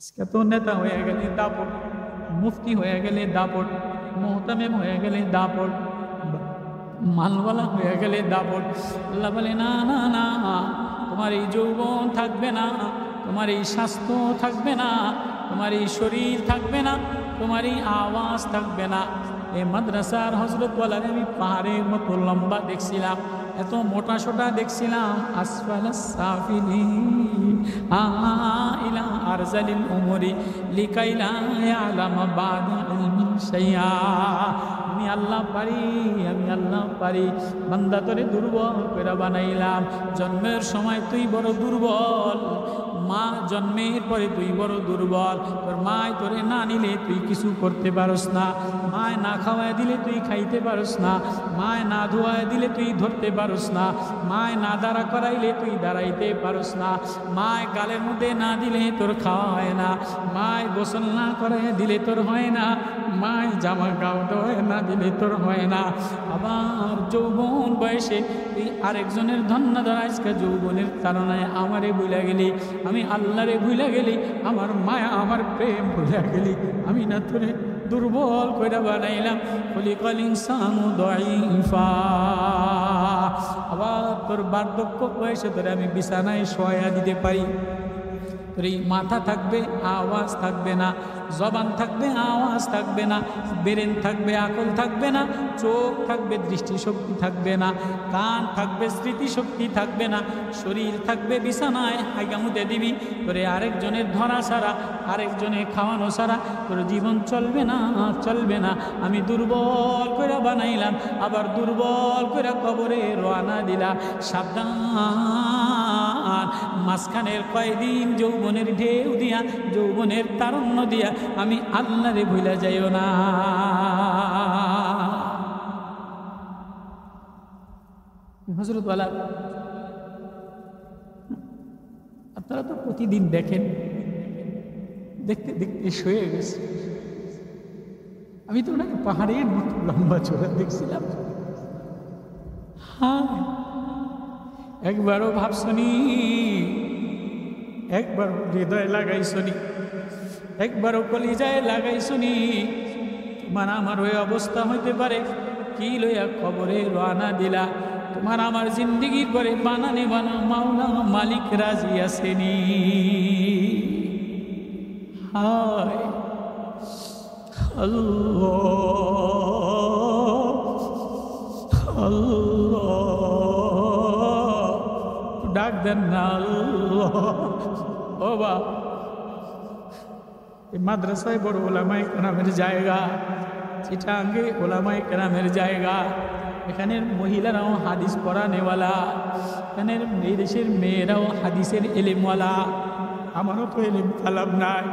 আজকে তো নেতা হয়ে গেলে দাপট, মুফতি হয়ে গেলে দাপট, মোহতামেম হয়ে গেলে দাপট, মালওয়ালা হয়ে গেলে দাপট। আল্লাহ বলে না না না, তোমার এই যৌবন থাকবে না, তোমার এই স্বাস্থ্য থাকবে না, তোমার এই শরীর থাকবে না, তোমার এই আওয়াজ থাকবে না। এই মাদ্রাসার হজরত বলার আমি পাহাড়ের মতো লম্বা দেখছিলাম, এত মোটা সোটা দেখছিলাম। আসফালাস সাফিলিন ইলা আরজালিল উমরি লিকাইলা ইয়ালামা বাদা ইলমিন শাইআ। আমি আল্লাহ পারি, আমি আল্লাহ পারি। বান্দা তোরে দুর্বল করে বানাইলাম। জন্মের সময় তুই বড় দুর্বল, মা জন্মের পরে তুই বড় দুর্বল। তোর মায় তোরে না নিলে তুই কিছু করতে পারস না, মায় না খাওয়ায় দিলে তুই খাইতে পারস না, মায় না ধোয়ায় দিলে তুই ধরতে পারস না, মায় না দাঁড়া করাইলে তুই দাঁড়াইতে পারস না, মায় গালের মধ্যে না দিলে তোর খাওয়া হয় না, মায় গোসল না করায় দিলে তোর হয় না, মায় জামা কাপড় না দিলে তোর হয় না। আবার যৌবন বয়সে তুই আরেকজনের ধন্য ধর। আজকে যৌবনের তাড়নায় আমারে ভুলে গেলি, আমি আল্লাহরে ভুলে গেলি, আমার মায়া আমার প্রেম ভুলে গেলি। আমি না তোরে দুর্বল করে বানাইলাম। খলিকাল ইনসানু দাঈফা। আবার তোর বার্ধক্য বয়সে তোরে আমি বিছানায় শোয়া দিতে পারি। তোর এই মাথা থাকবে, আওয়াজ থাকবে না, জবান থাকবে, আওয়াজ থাকবে না, ব্রেন থাকবে, আকল থাকবে না, চোখ থাকবে, দৃষ্টিশক্তি থাকবে না, কান থাকবে, স্মৃতিশক্তি থাকবে না, শরীর থাকবে, বিছানায় হাইগামুতে দিবি। তোরে আরেকজনের ধরা ছাড়া, আরেকজনের খাওয়ানো ছাড়া তোর জীবন চলবে না, চলবে না। আমি দুর্বল করে বানাইলাম, আবার দুর্বল করে কবরে রওনা দিলাম। সাবধান, মাঝখানের কয়দিন যৌবনের ঢেউ দিয়া, যৌবনের তারণ্য দিয়া আমি আল্লাহরে ভুলে যাইও না। হযরত ওয়ালা আপনারা তো প্রতিদিন দেখেন, দেখতে দেখতে শুয়ে গেছে। আমি তো ওনাকে পাহাড়ের মতো লম্বা চোরা দেখছিলাম। হ্যাঁ, একবারও ভাবছনি, একবারও হৃদয় লাগাইছনি, একবারও কলিজায় লাগাইছনি তোমার আমার ওই অবস্থা হইতে পারে? কি লইয়া কবরে রওনা দিলা? তোমার আমার জিন্দিগির পরে বানানে বানা মাওলা মালিক রাজি আসেনি। হায় আল্লাহ, আল্লাহ, ডাক দেন না আল্লাহ। ও বা, এই মাদ্রাসায় বড় ওলামায়ে কেরামের জায়গা, চিটাঙ্গে ওলামায়ে কেরামের জায়গা। এখানের মহিলারাও হাদিস পড়ানেওয়ালা, এখানের এই দেশের মেয়েরাও হাদিসের এলেমওয়ালা। আমারও তো এলেম তালাব নাই,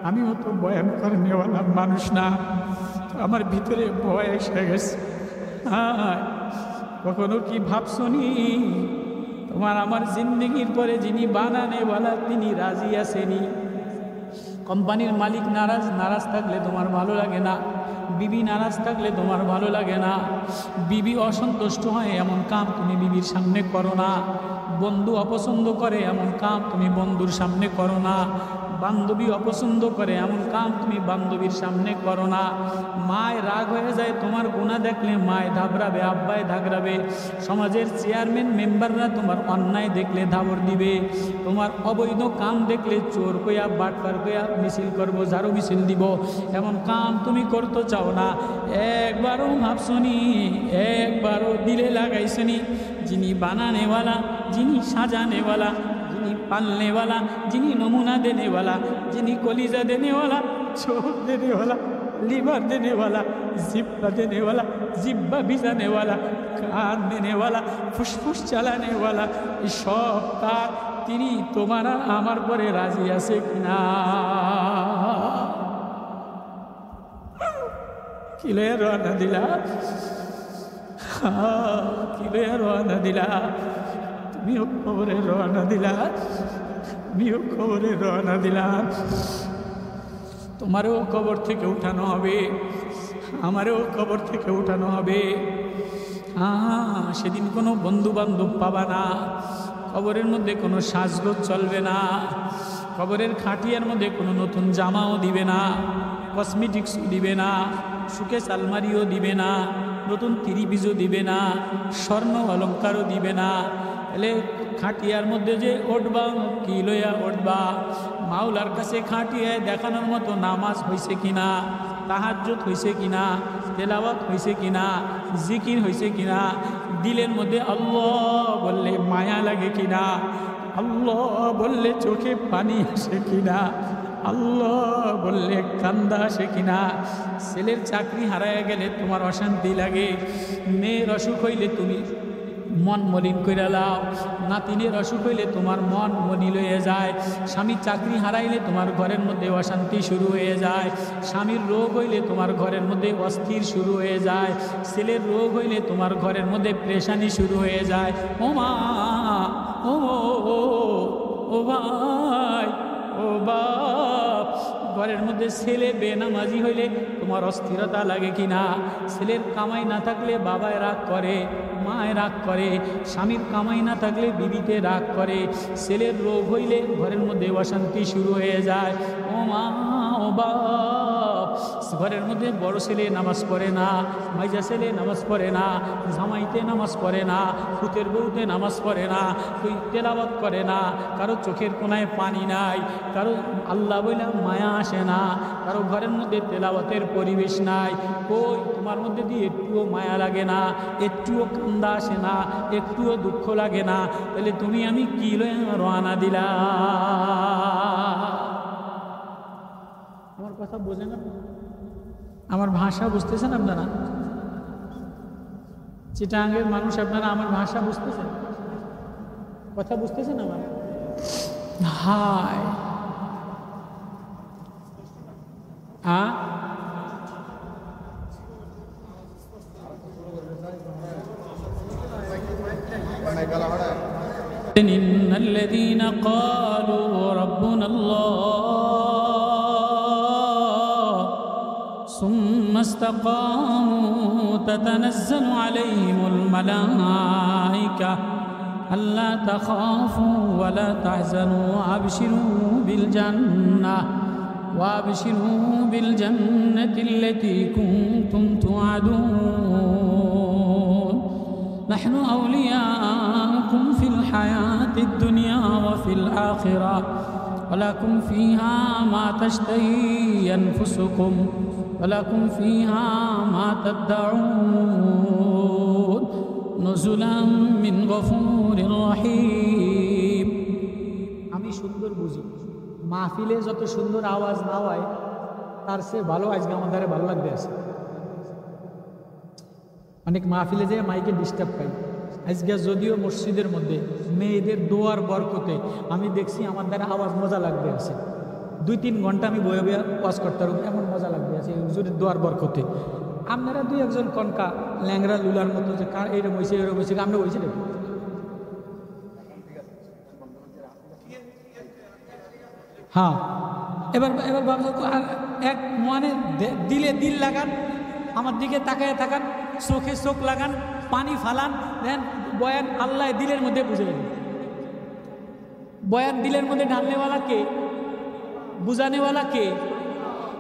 আমিও তো বয়ান করেনেওয়ালা মানুষ না। আমার ভিতরে ভয় এসে গেছে। হ্যাঁ, কখনো কি ভাবছনি তোমার আমার জিন্দগির পরে যিনি বানানেওয়ালা তিনি রাজি আসেনি? কোম্পানির মালিক নারাজ, নারাজ থাকলে তোমার ভালো লাগে না। বিবি নারাজ থাকলে তোমার ভালো লাগে না। বিবি অসন্তুষ্ট হয় এমন কাম তুমি বিবির সামনে করো না। বন্ধু অপছন্দ করে এমন কাম তুমি বন্ধুর সামনে করো না। বান্ধবী অপছন্দ করে এমন কাম তুমি বান্ধবীর সামনে করো না। মায় রাগ হয়ে যায় তোমার গুনাহ দেখলে, মায় ধাবড়াবে, আব্বায় ধাগড়াবে। সমাজের চেয়ারম্যান মেম্বাররা তোমার অন্যায় দেখলে ধাবর দিবে। তোমার অবৈধ কাম দেখলে চোর কইয়া, বাটপার কইয়া মিছিল করবো, ঝাড়ু মিছিল দিব। এমন কাম তুমি করতে চাও না। একবারও ভাবছনি, একবারও দিলে লাগাইছনি যিনি বানানেওয়ালা, যিনি সাজানেওয়ালা, যিনি পালনেওয়ালা, যিনি নমুনা দেনেওয়ালা, যিনি কলিজা দেনেওয়ালা, চোখ দেনেওয়ালা, লিভার দেনেওয়ালা, জিব্বা দেনেওয়ালা, জিব্বা ভিজানেওয়ালা, কান দেনেওয়ালা, ফুসফুস চালানেওয়ালা, এই সব কাজ তিনি তোমার আর আমার পরে রাজি আছে কিনা? কি লইয়া রওনা দিলা? কি লইয়া রওনা দিলা? তুমিও খবরে রওনা দিলা, আমিও খবরে রওনা দিলাম। তোমারও কবর থেকে উঠানো হবে, আমারও কবর থেকে উঠানো হবে। সেদিন কোনো বন্ধু বান্ধব পাবা না, কবরের মধ্যে কোনো সাজগোজ চলবে না। কবরের খাটিয়ার মধ্যে কোনো নতুন জামাও দিবে না, কসমেটিক্সও দিবে না, সুকেশ আলমারিও দিবে না, নতুন তিরিবিজও দিবে না, স্বর্ণ অলঙ্কারও দিবে না। তাহলে খাটিয়ার মধ্যে যে উঠবা কি লইয়া উঠবা? মাওলার কাছে খাটিয়ায় দেখানোর মতো নামাজ হয়েছে কিনা, তাহাজ্জুদ হয়েছে কিনা, তেলাওয়াত হয়েছে কিনা, জিকির হয়েছে কিনা, দিলের মধ্যে আল্লাহ বললে মায়া লাগে কিনা, আল্লাহ বললে চোখে পানি আসে কিনা, আল্লাহ বললে কান্দা আসে কিনা। ছেলের চাকরি হারায় গেলে তোমার অশান্তি লাগে, মেয়ের অসুখ হইলে তুমি মন মলিন কইরা লাও, নাতিনের অসুখ হইলে তোমার মন মলিন হয়ে যায়, স্বামীর চাকরি হারাইলে তোমার ঘরের মধ্যে অশান্তি শুরু হয়ে যায়, স্বামীর রোগ হইলে তোমার ঘরের মধ্যে অস্থির শুরু হয়ে যায়, ছেলের রোগ হইলে তোমার ঘরের মধ্যে পেরেশানি শুরু হয়ে যায়। ও মা, ও ও ভাই, ও বাপ, ঘরের মধ্যে ছেলে বেনামাজি হইলে তোমার অস্থিরতা লাগে কিনা? ছেলের কামাই না থাকলে বাবায় রাগ করে, মায় রাগ করে, স্বামীর কামাই না থাকলে বিবিতে রাগ করে, ছেলের রোগ হইলে ঘরের মধ্যে অশান্তি শুরু হয়ে যায়। ও মা, ও বাপ, ঘরের মধ্যে বড় ছেলে নামাজ পড়ে না, মাইজা ছেলে নামাজ পড়ে না, জামাইতে নামাজ পড়ে না, পুতের বউতে নামাজ পড়ে না, তুই তেলাওয়াত করে না, কারো চোখের কোনায় পানি নাই, কারো আল্লাহ বইলা মায়া আসে না, কারো ঘরের মধ্যে তেলাওয়াতের পরিবেশ নাই। কই তোমার মধ্যে দিয়ে একটুও মায়া লাগে না, একটুও কান্দা আসে না, একটুও দুঃখ লাগে না? তাহলে তুমি আমি কি লইয়া রওনা দিলা? আমার কথা বোঝেন না? আমার ভাষা বুঝতেছেন আপনারা? চিটাঙ্গের মানুষ আপনারা আমার ভাষা বুঝতেছেন? কথা বুঝতেছেন আমার? হায় إن الذين قالوا ربنا الله ثم استقاموا تتنزل عليهم الملائكة ألا تخافوا ولا تحزنوا وابشروا بالجنة التي كنتم توعدون نحن أولياؤكم في الحياة الدنيا وفي الآخرة ولكم فيها ما تشتهي أنفسكم ولكم فيها ما تدعون نزلا من غفور رحيم। আমি সুন্দর বুঝি, মাহফিলে যত সুন্দর আওয়াজ না হয় তার চেয়ে ভালো আজকে আমাদের ভালো লাগবে আছে। অনেক মাহফিলে যে মাইকে ডিস্টার্ব পাই, আজকে যদিও মসজিদের মধ্যে মেয়েদের দোয়ার বরকতে আমি দেখছি আমার দ্বারা আওয়াজ মজা লাগবে আছে। 2-3 ঘন্টা আমি বয়ে বয়ে ওয়াজ করতে পারবো, এমন মজা লাগবে আছে হুজুরের দোয়ার বরকতে। আপনারা 2-1 কনকা ল্যাংরা লুলার মতো যে কার এইরকম হয়েছে এরকম হয়েছে, আমরা হয়েছে দেখো। হ্যাঁ, এবার ভাবছো এক মনে দিলে দিল লাগান, আমার দিকে তাকায় থাকান, চোখে চোখ লাগান, পানি ফালান, দেন বয়ান আল্লাহ দিলের মধ্যে বুঝে নেন। বয়ান দিলের মধ্যে ঢালনেওয়ালা কে? বুঝানেওয়ালা কে?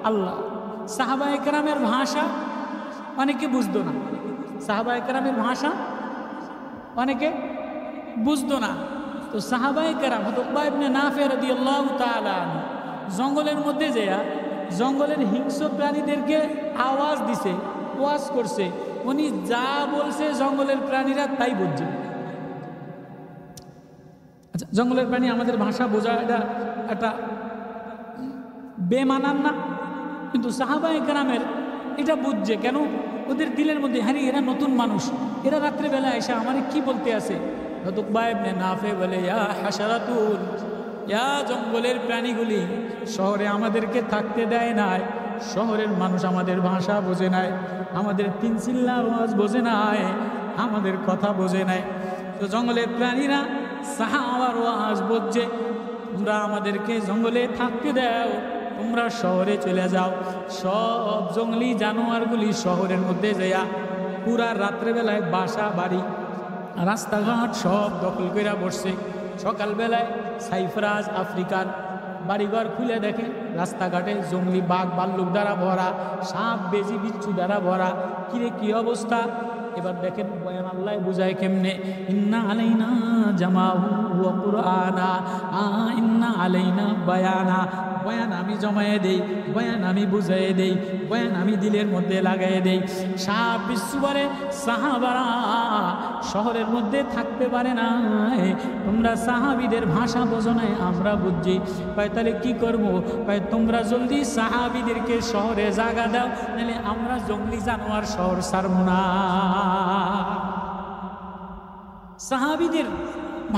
আল্লাহ। সাহাবা একরামের ভাষা অনেকে বুঝতো না, সাহাবা একরামের ভাষা অনেকে বুঝতো না। তো সাহাবা একরাম উকবা ইবনে নাফি রাদিয়াল্লাহু তাআলা আনহু জঙ্গলের মধ্যে যেয়া জঙ্গলের হিংস্র প্রাণীদেরকে আওয়াজ দিছে, ওয়াজ করছে, উনি যা বলছে জঙ্গলের প্রাণীরা তাই বুঝছে। আচ্ছা, জঙ্গলের প্রাণী আমাদের ভাষা বোঝা এটা একটা বেমানান না, কিন্তু সাহাবা একরামের এটা বুঝছে। কেন? ওদের দিলের মধ্যে হ্যাঁ এরা নতুন মানুষ, এরা রাত্রেবেলা এসে আমারে কি বলতে আছে। উকবা ইবনে নাফি বলে, ইয়া হাশারাতুল, ইয়া জঙ্গলের প্রাণীগুলি, শহরে আমাদেরকে থাকতে দেয় নাই, শহরের মানুষ আমাদের ভাষা বোঝে নাই, আমাদের 3 চিল্লার আওয়াজ বোঝে নাই, আমাদের কথা বোঝে নাই। তো জঙ্গলের প্রাণীরা সাহাবার আওয়াজ বুঝছে, তোমরা আমাদেরকে জঙ্গলে থাকতে দাও, তোমরা শহরে চলে যাও। সব জঙ্গলি জানোয়ারগুলি শহরের মধ্যে যাইয়া পুরা রাত্রেবেলায় বাসা বাড়ি রাস্তাঘাট সব দখল করে বসছে। সকালবেলায় সাইফরাজ আফ্রিকার বাড়িঘর খুলে দেখে রাস্তাঘাটে জঙ্গলি বাঘ ভাল্লুক দ্বারা ভরা, সাপ বেজি বিচ্ছু দ্বারা ভরা। কিরে কি অবস্থা? এবার দেখেন বয়ান আল্লাহ বুঝায় কেমনে, ইন্না আলাইনা জামাহু ওয়া কুরআনা, ইন্না আলাইনা বায়ানা। বয়ান আমি জমায়ে দেই, বয়ান আমি বুঝাইয়ে দেই, বয়ান আমি দিলের মধ্যে লাগাইয়ে দেই। সাপ বিচ্ছু বলে সাহাবারা শহরের মধ্যে থাকতে পারে না, তোমরা সাহাবীদের ভাষা বোঝো না, আমরা বুঝছি। কয় তাহলে কি করবো? কয় তোমরা জলদি সাহাবীদেরকে শহরে জায়গা দাও, নাহলে আমরা জঙ্গলি জানোয়ার শহর ছাড়ব না। সাহাবীদের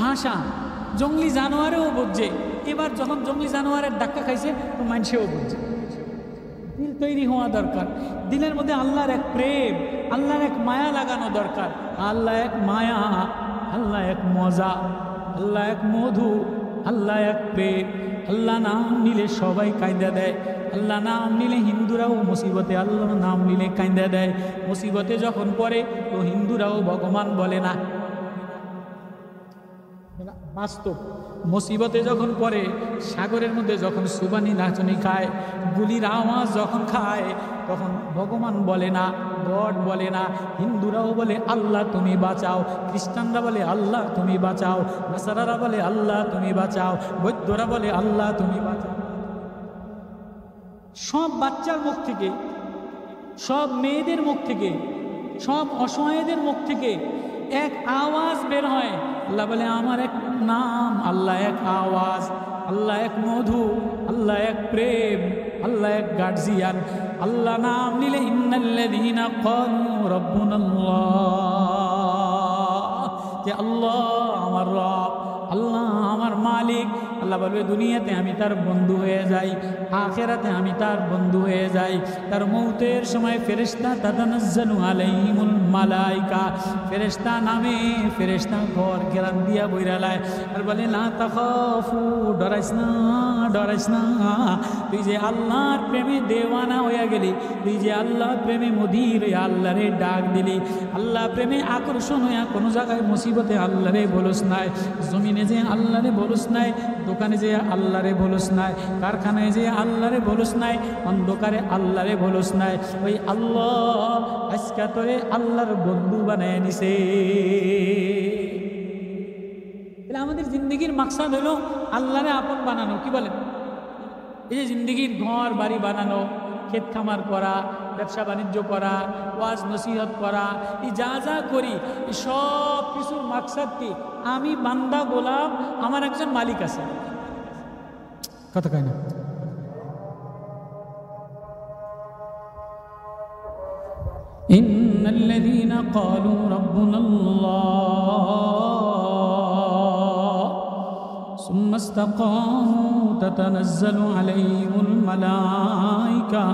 ভাষা জঙ্গলি জানোয়ারেও বুঝছে। এবার যখন জঙ্গলি জানোয়ারের ধাক্কা খাইছে তো মানুষেও বুঝছে। দিল তৈরি হওয়া দরকার, দিলের মধ্যে আল্লাহর এক প্রেম, আল্লাহর এক মায়া লাগানো দরকার। আল্লাহ এক মায়া, আল্লাহ এক মজা, আল্লাহ এক মধু, আল্লাহ এক প্রেম। আল্লাহ নাম নিলে সবাই কাঁদা দেয়, আল্লাহ নাম নিলে হিন্দুরাও মুসিবতে, আল্লাহ নাম নিলে কাঁদা দেয়। মুসিবতে যখন পড়ে তো হিন্দুরাও ভগবান বলে না, বাস্তব। মুসিবতে যখন পড়ে, সাগরের মধ্যে যখন সুবানি নাচনি খায়, গুলির আওয়াজ যখন খায়, তখন ভগবান বলে না, গড বলে না। হিন্দুরাও বলে আল্লাহ তুমি বাঁচাও, খ্রিস্টানরা বলে আল্লাহ তুমি বাঁচাও, নাসারারা বলে আল্লাহ তুমি বাঁচাও, বৌদ্ধরা বলে আল্লাহ তুমি বাঁচাও। সব বাচ্চার মুখ থেকে, সব মেয়েদের মুখ থেকে, সব অসহায়দের মুখ থেকে এক আওয়াজ বের হয়, আল্লাহ বলে আমার এক নাম, আল্লাহ এক আওয়াজ, আল্লাহ এক মধু, আল্লাহ এক প্রেম, আল্লাহ এক গার্জিয়ান। আল্লাহ নাম নিলে ইন্নাল্লাযীনা ক্বালু রাব্বুনাল্লাহ, যে আল্লাহ আমার রব, আল্লাহ আমার মালিক। আল্লাহ বলবে দুনিয়াতে আমি তার বন্ধু হয়ে যাই, আখিরাতে আমি তার বন্ধু হয়ে যাই। তার মৌতের সময় ফেরেশতা তাতানাজ্জালু আলাইহিমুল মালাইকা, ফেরেশতা নামে, ফেরেশতা ঘর ঘেরান দিয়া বইরালায় আর বলে লা তাখাফু, ডরাইস না, ডরাইস না। তুই যে আল্লাহর প্রেমে দেওয়ানা হইয়া গেলি, তুই যে আল্লাহর প্রেমে মদির হইয়া আল্লাহরে ডাক দিলি, আল্লাহ প্রেমে আকর্ষণ হইয়া কোনো জায়গায় মুসিবতে আল্লাহরে বলস নাই, জমিনে যে আল্লাহরে বলস নাই, দোকানে যে আল্লাহরে বলস নাই, কারখানায় যে আল্লাহরে বলস নাই, অন্ধকারে আল্লাহরে বলস নাই। ওই আল্লাহ আজকে তোরে আল্লাহর বন্ধু বানায় নিছে। তাহলে আমাদের জিন্দগির মাকসাদ হলো আল্লাহরে আপন বানানো। কি বলেন? এই যে জিন্দগির ঘর বাড়ি বানানো, ক্ষেত খামার করা, ব্যবসা বাণিজ্য করা, ওয়াজ নসিহত করা, এই যা যা করি এই সব কিছুর মাকসাদ কি? আমি বান্দা গোলাম, আমার একজন মালিক আছে। কথা কয় না? ইন্নাল্লাযীনা ক্বালু রাব্বুনাল্লাহ সুম্মা ইসতাকামু তাতানাজ্জালু আলাইহিমুল মালাইকা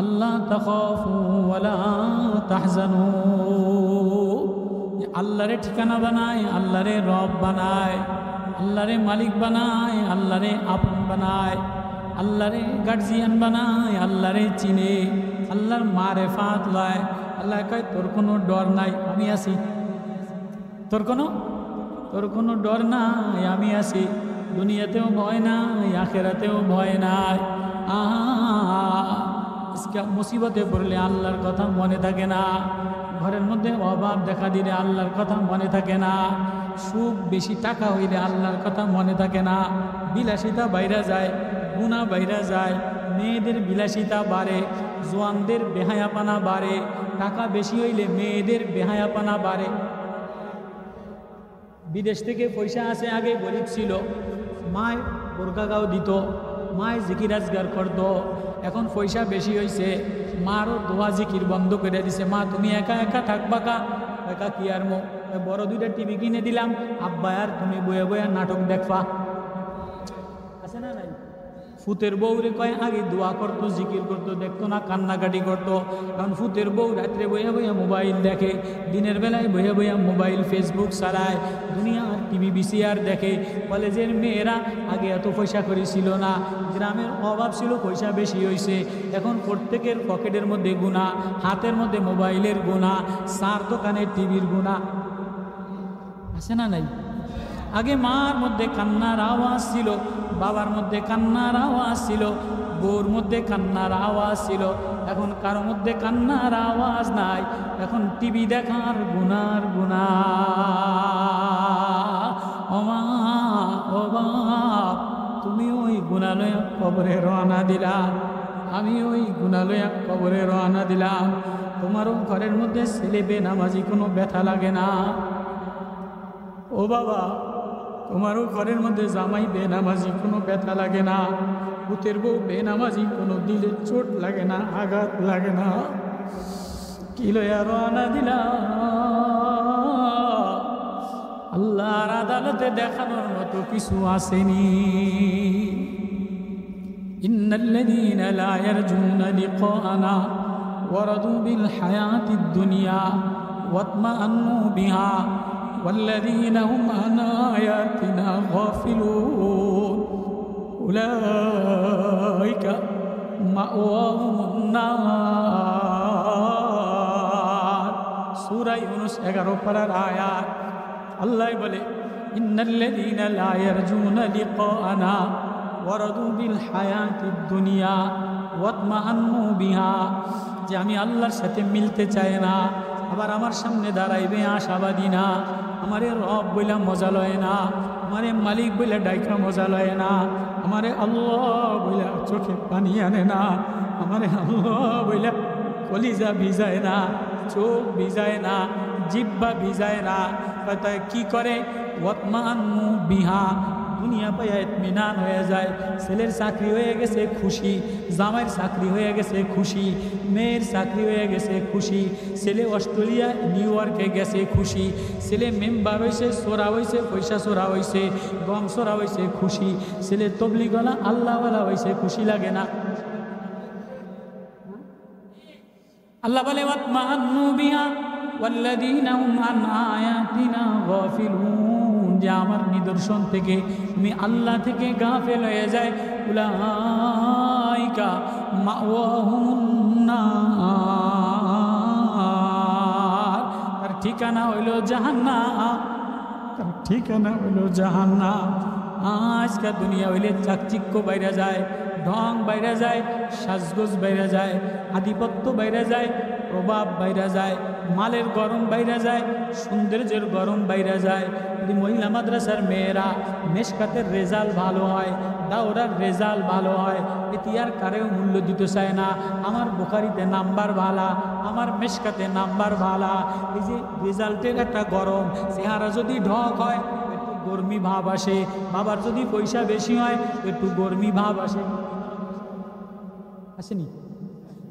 আল্লাহ তাখাফু ওয়ালা তাহজানু। আল্লাহরে ঠিকানা বানায়, আল্লাহরে রব বানায়, আল্লাহরে মালিক বানায়, আল্লাহরে আপন বানায়, আল্লাহরে গার্জিয়ান বানায়, আল্লাহরে চিনে, আল্লাহর মারেফাত লয়। আল্লাহ কয় তোর কোনো ডর নাই, আমি আছি। তোর কোনো ডর নাই, আমি আছি। দুনিয়াতেও ভয় নাই, আখিরাতেও ভয় নাই। মুসিবতে পড়লে আল্লাহর কথা মনে থাকে না, ঘরের মধ্যে অভাব দেখা দিলে আল্লাহর কথা মনে থাকে না, সুখ বেশি টাকা হইলে আল্লাহর কথা মনে থাকে না, বিলাসিতা বাইরা যায়, গুনাহ বাইরা যায়, মেয়েদের বিলাসিতা বাড়ে, জোয়ানদের বেহায়াপানা বাড়ে, টাকা বেশি হইলে মেয়েদের বেহায়াপানা বাড়ে। বিদেশ থেকে পয়সা আসে, আগে গরিব ছিল, মায় বোরকাগাও দিত, মায় জিকির আজগার করত। এখন পয়সা বেশি হয়েছে, মারও দোয়া জিকির বন্ধ করে দিছে। মা তুমি একা একা থাকবা কা? একা কি আর মো, বড় দুইটা টিভি কিনে দিলাম, আব্বা আর তুমি বয়ে বয়ে নাটক দেখবা। আছে না নাই? ফুতের বউরে কয় আগে দোয়া করতো, জিকির করতো, দেখতো না, কান্নাকাটি করতো। কারণ ফুতের বউ রাত্রে বইয়া বইয়া মোবাইল দেখে, দিনের বেলায় বইয়া বইয়া মোবাইল ফেসবুক চালায়, দুনিয়ার টিভি বিসিআর দেখে। কলেজের মেয়েরা আগে এত পয়সা করে ছিল না, গ্রামের অভাব ছিল, পয়সা বেশি হয়েছে। এখন প্রত্যেকের পকেটের মধ্যে গুণা, হাতের মধ্যে মোবাইলের গুণা, সার দোকানের টিভির গুণা। আছে না নাই? আগে মার মধ্যে কান্নার আওয়াজ ছিল, বাবার মধ্যে কান্নার আওয়াজ ছিল, বউর মধ্যে কান্নার আওয়াজ ছিল। এখন কারো মধ্যে কান্নার আওয়াজ নাই, এখন টিভি দেখার গুনার গুনা। ও মা, ও বাপ, তুমি ওই গুনালয়া কবরে রওনা দিলা, আমি ওই গুনালয়া কবরে রওনা দিলাম। তোমারও ঘরের মধ্যে ছেলে বেনামাজি কোনো ব্যথা লাগে না। ও বাবা, তোমারও ঘরের মধ্যে জামাই বেনামাজি কোনো ব্যথা লাগে না। পুতের বউ বেনামাজি কোনো দিলে চোট লাগে না, আঘাত লাগে না। কি লয়া রওনা দিলা? আল্লাহর আদালতে দেখানোর মতো কিছু আসেনি। ইন্নাল্লাযীনা লা ইয়ারজুনা লিকাআনা ওয়ারাদু বিল হায়াতিদ দুনিয়া ওয়াতমাআন্নু বিহা والذين هم عن آياتنا غافلون أولئك مأواهم النار। সূরা ইউনূস 11 পারার আয়াত। আল্লাহ বলে, ইন্নাল্লাযীনা লা ইয়ারজুনা লিকাআনা ওয়ারাদু বিল হায়াতিদ দুনিয়া ওয়াতমাআন্নু বিহা, যে আমি আল্লাহর সাথে মিলতে চাই না, আবার আমার সামনে দাঁড়াইবে আশাবাদী না, আমারে রব বইলা মজা লয় না, আমারে মালিক বইলা ডাইকা মজা লয় না, আমারে আল্লাহ বইলা চোখে পানি আনে না, আমারে আল্লাহ বইলা কলিজা ভিজায় না, চোখ ভিজায় না, জিহ্বা ভিজায় না। তাই কি করে? ওয়াতমাআন্নু বিহা, দুনিয়া পাইয়া ইতমিনান হয়ে যায়। ছেলের চাকরি হয়ে গেছে খুশি, জামাইয়ের চাকরি হয়ে গেছে খুশি, মেয়ের চাকরি হয়ে গেছে খুশি, ছেলে অস্ট্রেলিয়া নিউ ইয়র্কে গেছে খুশি, ছেলে মেম্বার হয়েছে, সোরা হয়েছে, পয়সা সোরা হয়েছে, গম সোরা হয়েছে খুশি, ছেলে তবলিগওয়ালা আল্লাহওয়ালা হয়েছে, খুশি লাগে না? আল্লাহ বলে ওয়াতমাআন্নু বিহা ওয়াল্লাযীনা হুম আন আয়াতিনা গাফিলুন, যে আমার নিদর্শন থেকে আমি আল্লাহ থেকে গাফেল হয়ে যায়। উলাইকা মাওয়াহুমুন নার, তার ঠিকানা হইল জাহান্নাম, তার ঠিকানা হইল জাহান্নাম। আজকাল দুনিয়া হইলে চাকচিক্য বাইরে যায়, ঢং বাইরে যায়, সাজগোজ বাইরে যায়, আধিপত্য বাইরে যায়, প্রভাব বাইরে যায়, মালের গরম বাইরে যায়, সৌন্দর্যের গরম বাইরে যায়। যদি মহিলা মাদ্রাসার মেয়েরা মেশকাতের রেজাল্ট ভালো হয়, দাওরার রেজাল্ট ভালো হয়, এটি আর কারেও মূল্য দিতে চায় না। আমার বুখারিতে নাম্বার ভালা, আমার মেশকাতে নাম্বার ভালা, এই যে রেজাল্টের একটা গরম, চেহারা যদি ঢক হয় একটু গরমি ভাব আসে, বাবার যদি পয়সা বেশি হয় একটু গরমি ভাব আসে, আসেনি?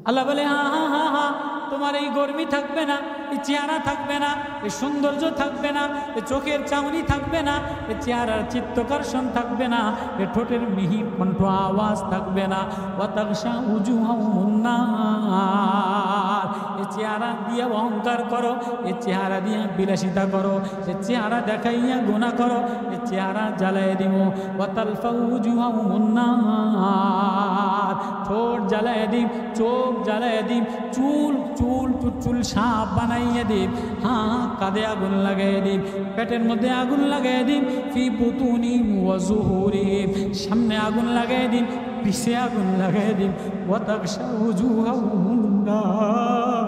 আল্লাহ বলে হা হা হা হা, তোমার এই গরমি থাকবে না, এই চেহারা থাকবে না, এই সৌন্দর্য থাকবে না, এই চোখের চাউনি থাকবে না, এই চেহারার চিত্তকর্ষণ থাকবে না, এই ঠোঁটের মিহির কণ্ঠ আওয়াজ থাকবে না। ওয়াতাগশা উজুহাহুমুন নার, এই চেহারা দিয়ে অহংকার করো, এই চেহারা দিয়ে বিলাসিতা করো, এই চেহারা দেখাইয়া গুনাহ করো, এই চেহারা জ্বালায় দিব। ওয়াতালফা উজুহাহুমুন নার, ঠোঁট জ্বালায় দিব, চোখ জ্বালায় দিব, চুল চুল চুল সাপ বানাইয়া দিব, হ্যাঁ কাঁধে আগুন লাগাই দিব, পেটের মধ্যে আগুন লাগাই দিব, ফি বুতুনিহিম ওয়া যুহুরিহিম, সামনে আগুন লাগাই দিব, পিছে আগুন লাগাই দিব। ওয়াতাগশা উজুহাহুমুন নার,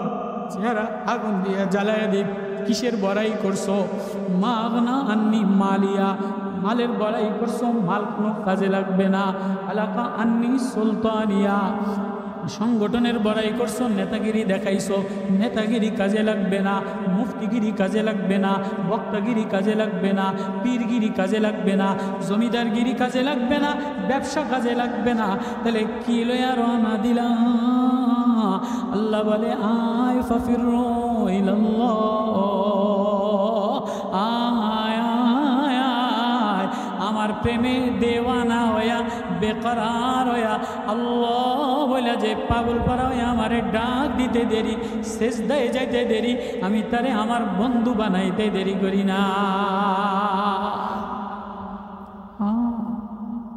চেহারা আগুন দিয়ে জ্বালায় দিব। কিসের বড়াই করছো? মা আগনা আন্নি মালিয়া, মালের বড়াই করছো, মাল কোনো কাজে লাগবে না। আলাকা আন্নি সুলতানিয়া, সংগঠনের বড়াই করছো, নেতাগিরি দেখাইছো, নেতাগিরি কাজে লাগবে না, মুফতিগিরি কাজে লাগবে না, বক্তাগিরি কাজে লাগবে না, পীরগিরি কাজে লাগবে না, জমিদারগিরি কাজে লাগবে না, ব্যবসা কাজে লাগবে না। তাহলে কি লয়া রওনা দিলা? আল্লাহ বলে আয় ফাফিরু ইলাল্লাহ, আয় আয় আয় আমার প্রেমে দেওয়ানা হইয়া বেকরার হইয়া আল্লাহ বলে যে পাগল পারা হইয়া আমারে ডাক দিতে দেরি, সেজদায় যাইতে দেরি, আমি তারে আমার বন্ধু বানাইতে দেরি করি না।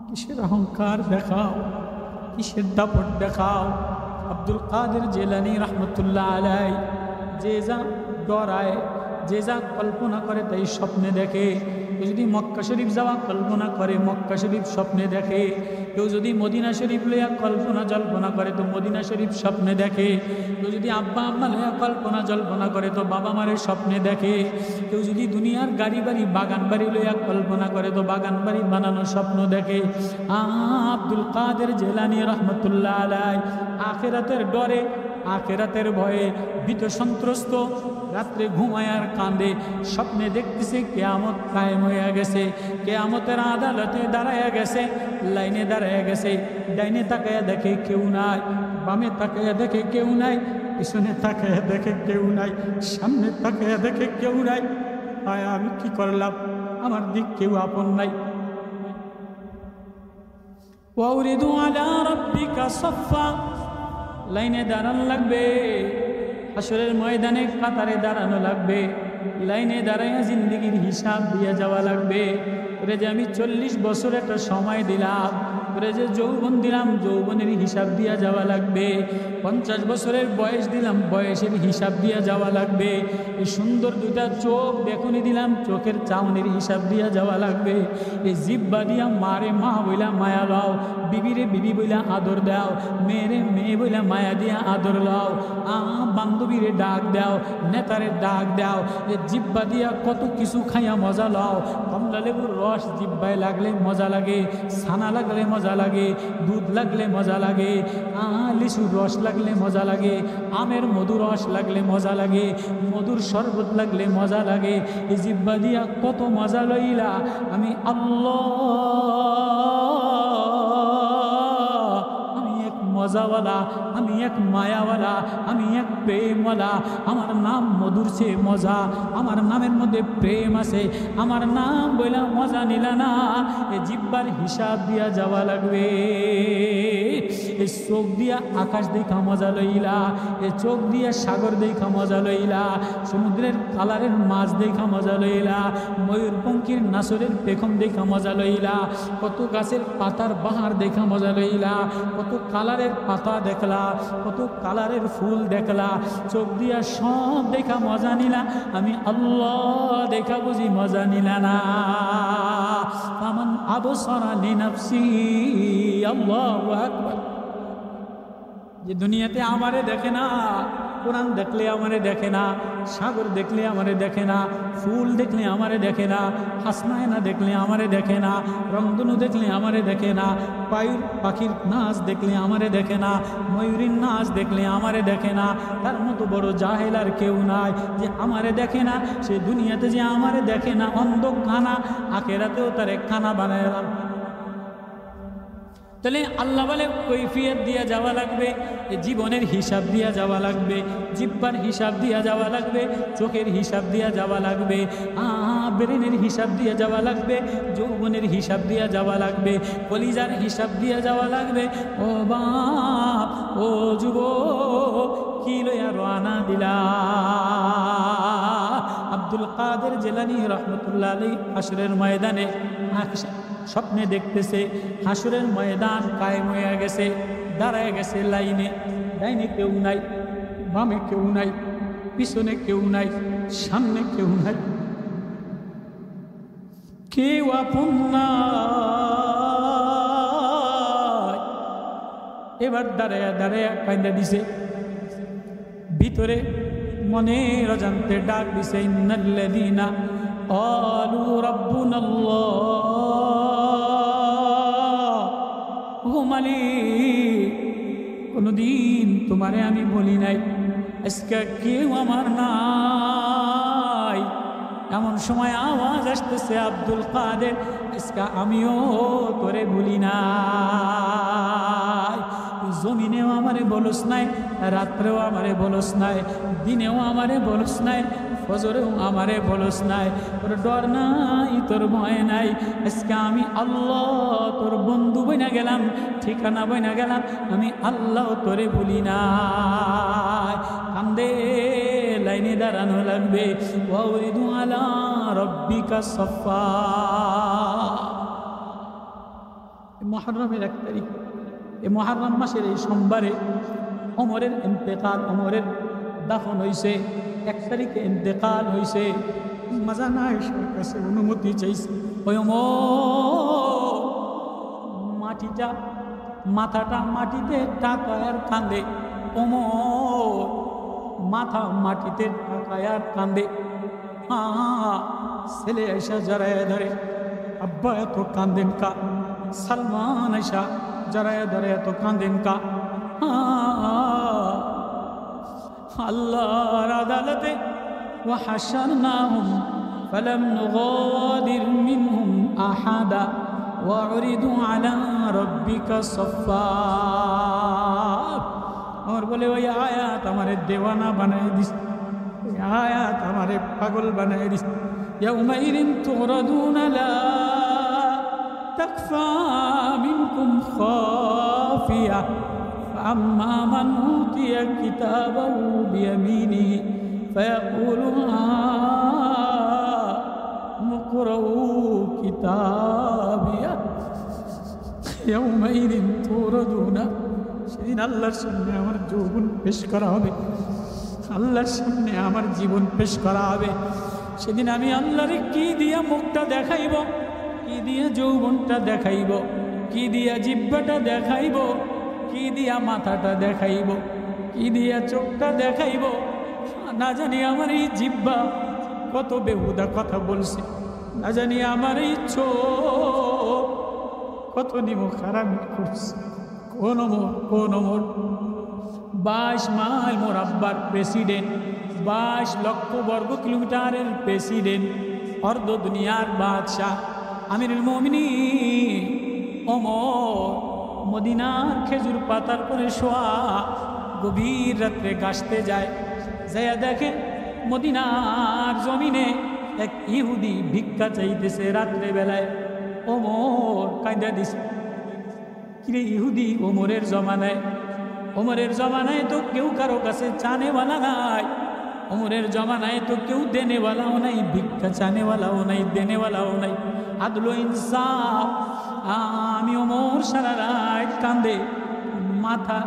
কিসের অহংকার দেখাও, কিসের দাপট দেখাও। আব্দুল কাদের জিলানী রহমতুল্লাহ আলাই যে যা ডরায়, যে যা কল্পনা করে তাই স্বপ্নে দেখে, কেউ যদি মক্কা শরীফ যাওয়া কল্পনা করে মক্কা শরীফ স্বপ্নে দেখে, কেউ যদি মদিনা শরীফ লইয়া কল্পনা জল্পনা করে তো মদিনা শরীফ স্বপ্নে দেখে, কেউ যদি আব্বা আম্মা লইয়া কল্পনা জল্পনা করে তো বাবা মারের স্বপ্নে দেখে, কেউ যদি দুনিয়ার গাড়ি বাড়ি বাগান বাড়ি লইয়া কল্পনা করে তো বাগান বাড়ি বানানোর স্বপ্ন দেখে। আব্দুল কাদের জিলানী রহমতুল্লাহ আলাইহি আখিরাতের ডরে আখিরাতের ভয়ে ভীত সন্ত্রস্ত, রাত্রে ঘুমায় আর কাঁদে, স্বপ্নে দেখতেছে কিয়ামত কায়েম হয়ে গেছে, কিয়ামতের আদালতে দাঁড়ায়া গেছে, লাইনে দাঁড়ায়া গেছে। ডাইনে তাকায়া দেখে কেউ নাই, বামে তাকায়া দেখে কেউ নাই, পিছনে তাকায়া দেখে কেউ নাই, সামনে তাকায়া দেখে কেউ নাই। আয় আমি কি করলাম, আমার দিক কেউ আপন নাই। ওয়াউরিদু আলা রাব্বিকা সাফা, লাইনে দাঁড়ানো লাগবে, হাসরের ময়দানে কাতারে দাঁড়ানো লাগবে, লাইনে দাঁড়াইয়া জিন্দিগির হিসাব দিয়ে যাওয়া লাগবে। ওরে যে আমি 40 বছর একটা সময় দিলাম, ওরে যে যৌবন দিলাম যৌবনের হিসাব দিয়া যাওয়া লাগবে, 50 বছরের বয়স দিলাম বয়সের হিসাব দিয়া যাওয়া লাগবে, এই সুন্দর দুটা চোখ দেখুনি দিলাম চোখের চাউনির হিসাব দিয়া যাওয়া লাগবে, এই জিব্বা দিয়া মারে মা বইলা মায়া লাও, বিবিরে বিবি বইলা আদর দাও, মেয়েরে মেয়ে বইলা মায়া দিয়া আদর লাও, বান্ধবীরে ডাক দাও, নেতারে ডাক দাও, এই জিব্বা দিয়া কত কিছু খাইয়া মজা লাও। কমলা লেবুর রস জিব্বায় লাগলে মজা লাগে, ছানা লাগলে মজা লাগে, দুধ লাগলে মজা লাগে, লিচুর রস লাগলে মজা লাগে, আমের মধুর রস লাগলে মজা লাগে, মধুর শরবত লাগলে মজা লাগে। এই জিব্বা দিয়া কত মজা লইলা আমি আল্লাহ, আমি এক মজাওয়ালা, আমি এক মায়াওয়ালা, আমি এক প্রেমওয়ালা। আমার নাম মধুর চেয়ে মজা, আমার নামের মধ্যে প্রেম আছে, আমার নাম বইলা মজা নিলা না, এই জিব্বার হিসাব দিয়া যাওয়া লাগবে। এই চোখ দিয়া আকাশ দেখা মজা লইলা, এই চোখ দিয়া সাগর দেখা মজা লইলা, সমুদ্রের কালারের মাছ দেখা মজা লইলা, ময়ূরপঙ্খীর নাসরের পেখম দেখা মজা লইলা, কত গাছের পাতার বাহার দেখা মজা লইলা, কত কালারের পাতা দেখলা, কত কালারের ফুল দেখলা, চোখ দিয়া সব দেখা মজা নিলা। আমি আল্লাহ দেখা বুঝি মজা নিলা না। ফামান আবসারা লিনাফসি, আল্লাহু আকবার। যে দুনিয়াতে আমারে দেখে না, কোরআন দেখলে আমারে দেখে না, সাগর দেখলে আমারে দেখে না, ফুল দেখলে আমারে দেখে না, হাসনায়না দেখলে আমারে দেখে না, রংধনু দেখলে আমারে দেখে না, পাখির নাচ দেখলে আমারে দেখে না, ময়ূরীর নাচ দেখলে আমারে দেখে না। তার মতো বড় জাহেল আর কেউ নাই যে আমারে দেখে না। সে দুনিয়াতে যে আমারে দেখে না অন্ধ কানা, আখেরাতেও তারে কানা বানাইলাম। তাহলে আল্লাহ বলে কৈফিয়ত দিয়া যাওয়া লাগবে, জীবনের হিসাব দিয়া যাওয়া লাগবে, জিব্বার হিসাব দিয়া যাওয়া লাগবে, চোখের হিসাব দিয়া যাওয়া লাগবে, ব্রেনের হিসাব দিয়া যাওয়া লাগবে, যৌবনের হিসাব দিয়া যাওয়া লাগবে, কলিজার হিসাব দিয়া যাওয়া লাগবে। ও বাপ, ও যুবক, কি লইয়া রওনা দিলা? আব্দুল কাদের জিলানী রহমতুল্লাহ আলাইহি হাসরের ময়দানে স্বপ্নে দেখতেছে হাসরের ময়দান কায়েম হয়ে গেছে, দাঁড়ায় গেছে লাইনে, ডাইনে কেউ নাই, বামে কেউ নাই, পিছনে কেউ নাই, সামনে কেউ নাই, কেউ আপন নাই। এবার দাঁড়ায়া দাঁড়ায়া কাঁদা দিছে, ভিতরে মনের অজান্তে ডাক দিছে, ইন্নাল্লাযীনা ক্বালু রাব্বুনাল্লাহ। ও মালিক, কোনদিন তোমারে আমি বলি নাই, আজকে কেউ আমার নাই। এমন সময় আওয়াজ আসতেছে, আব্দুল কাদের, আজকে আমিও তোরে বলি নাই। জমিনেও আমারে বলস নাই, রাত্রেও আমারে বলস নাই, দিনেও আমারে বলস নাই, ফজরেও আমারে বলস নাই। তোর ডর নাই, তোর ভয় নাই। আজকে আমি আল্লাহ তোর বন্ধু বইনা গেলাম, ঠিকানা বইনা গেলাম, আমি আল্লাহ তোরে বলি নাই। কান্দে লাইনে দাঁড়ানো লাগবে। ওয়াউরিদু আলা রাব্বিকা সাফা। মুহররমের 1 তারিখ, এই মুহররম মাসের এই সোমবারে ওমরের ইন্তেকাল, ওমরের দাফন হয়েছে। 1 তারিখে ইন্তেকাল হয়েছে। মাজান আয়েশার কাছে অনুমতি চাইছে। ওই মাটিটা মাথাটা মাটিতে টাকায় আর কান্দে, মাথা মাটিতে টাকায় আর কান্দে। ছেলে এসা জড়াইয়া ধরে, আব্বা এত কান্দেন কা? সালমান এসা জড়াইয়া ধরে, এত কান্দেন কা? আল্লাহর আদালতে وحشرناهم فلم نغادر منهم أحدا وعرضوا على ربك صفا। और बोले वही आयात हमारे दीवाना बनाए दिस, आयात हमारे पागल बनाए दिस। यौमئذ तुरदून ला तख्फा मिनकुम खाफिया فأما من أوتي كتابه بيمينه فيقول هاؤم اقرءوا كتابيه يومئذ تردون। সেদিন আল্লাহর সামনে আমার যৌবন পেশ করা হবে, আল্লাহর সামনে আমার জীবন পেশ করা হবে। সেদিন আমি আল্লাহরে কি দিয়া মুখটা দেখাইব, কি দিয়া যৌবনটা দেখাইব, কি দিয়া জিহ্বাটা দেখাইব, কি দিয়া মাথাটা দেখাইব, কি দিয়া চোখটা দেখাইব। না জানি আমার এই জিহ্বা কত বেহুদা কথা বলছে, না জানি আমার এই চোখ কত নিমখ হারাম করছে। কোন মোর 22 মাইল মোর আব্বার প্রেসিডেন্ট, 22 লক্ষ বর্গ কিলোমিটারের প্রেসিডেন্ট, অর্ধ দুনিয়ার বাদশাহ আমিরুল মুমিনিন ওমর মদিনার খেজুর পাতার করে শোয়া, গভীর রাত্রে গাছতে যায়, যাইয়া দেখে মদিনার জমিনে এক ইহুদি ভিক্ষা চাইতেছে রাত্রে বেলায়। ওমর কাঁদা দিছে, কিরে ইহুদি? ওমরের জমানায় তো কেউ কারো কাছে চানেওয়ালা নাই, ওমরের জমানায় তো কেউ দেনেওয়ালাও নাই, ভিক্ষা চানেওয়ালাও নাই, দেনেওয়ালাও নাই, আদলো ইনসাফ। আমি ওমর সারা রাত কান্দে, মাথা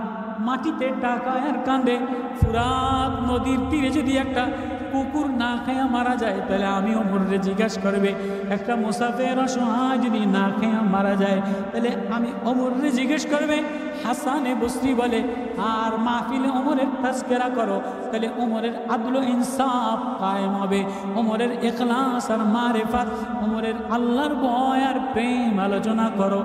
মাটিতে টাকায় আর কান্দে। ফুরাত নদীর তীরে যদি একটা কুকুর না খায়া মারা যায়, তাহলে আমি ওমরে জিজ্ঞাসা করবে। একটা মুসাফের অসহায় যদি না খায়া মারা যায়, তাহলে আমি ওমরে জিজ্ঞেস করবে। হাসানে বসরি বলে, আর মাহফিলে ওমরের তাজকিরা করো, তাহলে ওমরের আদল ইনসাফ কায়েম হবে, ওমরের ইখলাস আর মারিফাত, ওমরের আল্লাহর ভয় আর প্রেম আলোচনা করো।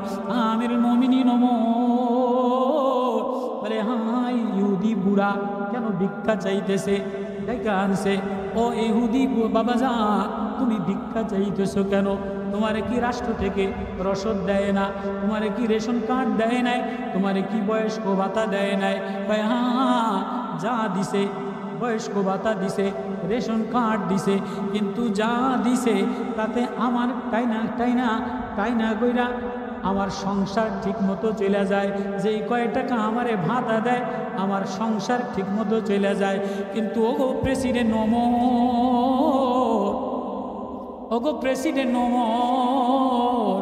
আমিরুল মুমিনিন ওমর বলে, হাই ইহুদি বুড়া কেন ভিক্ষা চাইতেছে? ডেকে আনছে, ও ইহুদি বাবাজান, তুমি ভিক্ষা চাইতেছো কেন? তোমারে কি রাষ্ট্র থেকে রসদ দেয় না? তোমারে কি রেশন কার্ড দেয় নাই? তোমারে কি বয়স্ক ভাতা দেয় নাই? হ্যাঁ, যা দিছে বয়স্ক ভাতা দিছে, রেশন কার্ড দিছে, কিন্তু যা দিছে তাতে আমার টাইনা কইরা আমার সংসার ঠিক মতো চলে যায়। যেই কয় টাকা আমারে ভাতা দেয়, আমার সংসার ঠিক মতো চলে যায়। কিন্তু ওগো প্রেসিডেন্ট ওমর,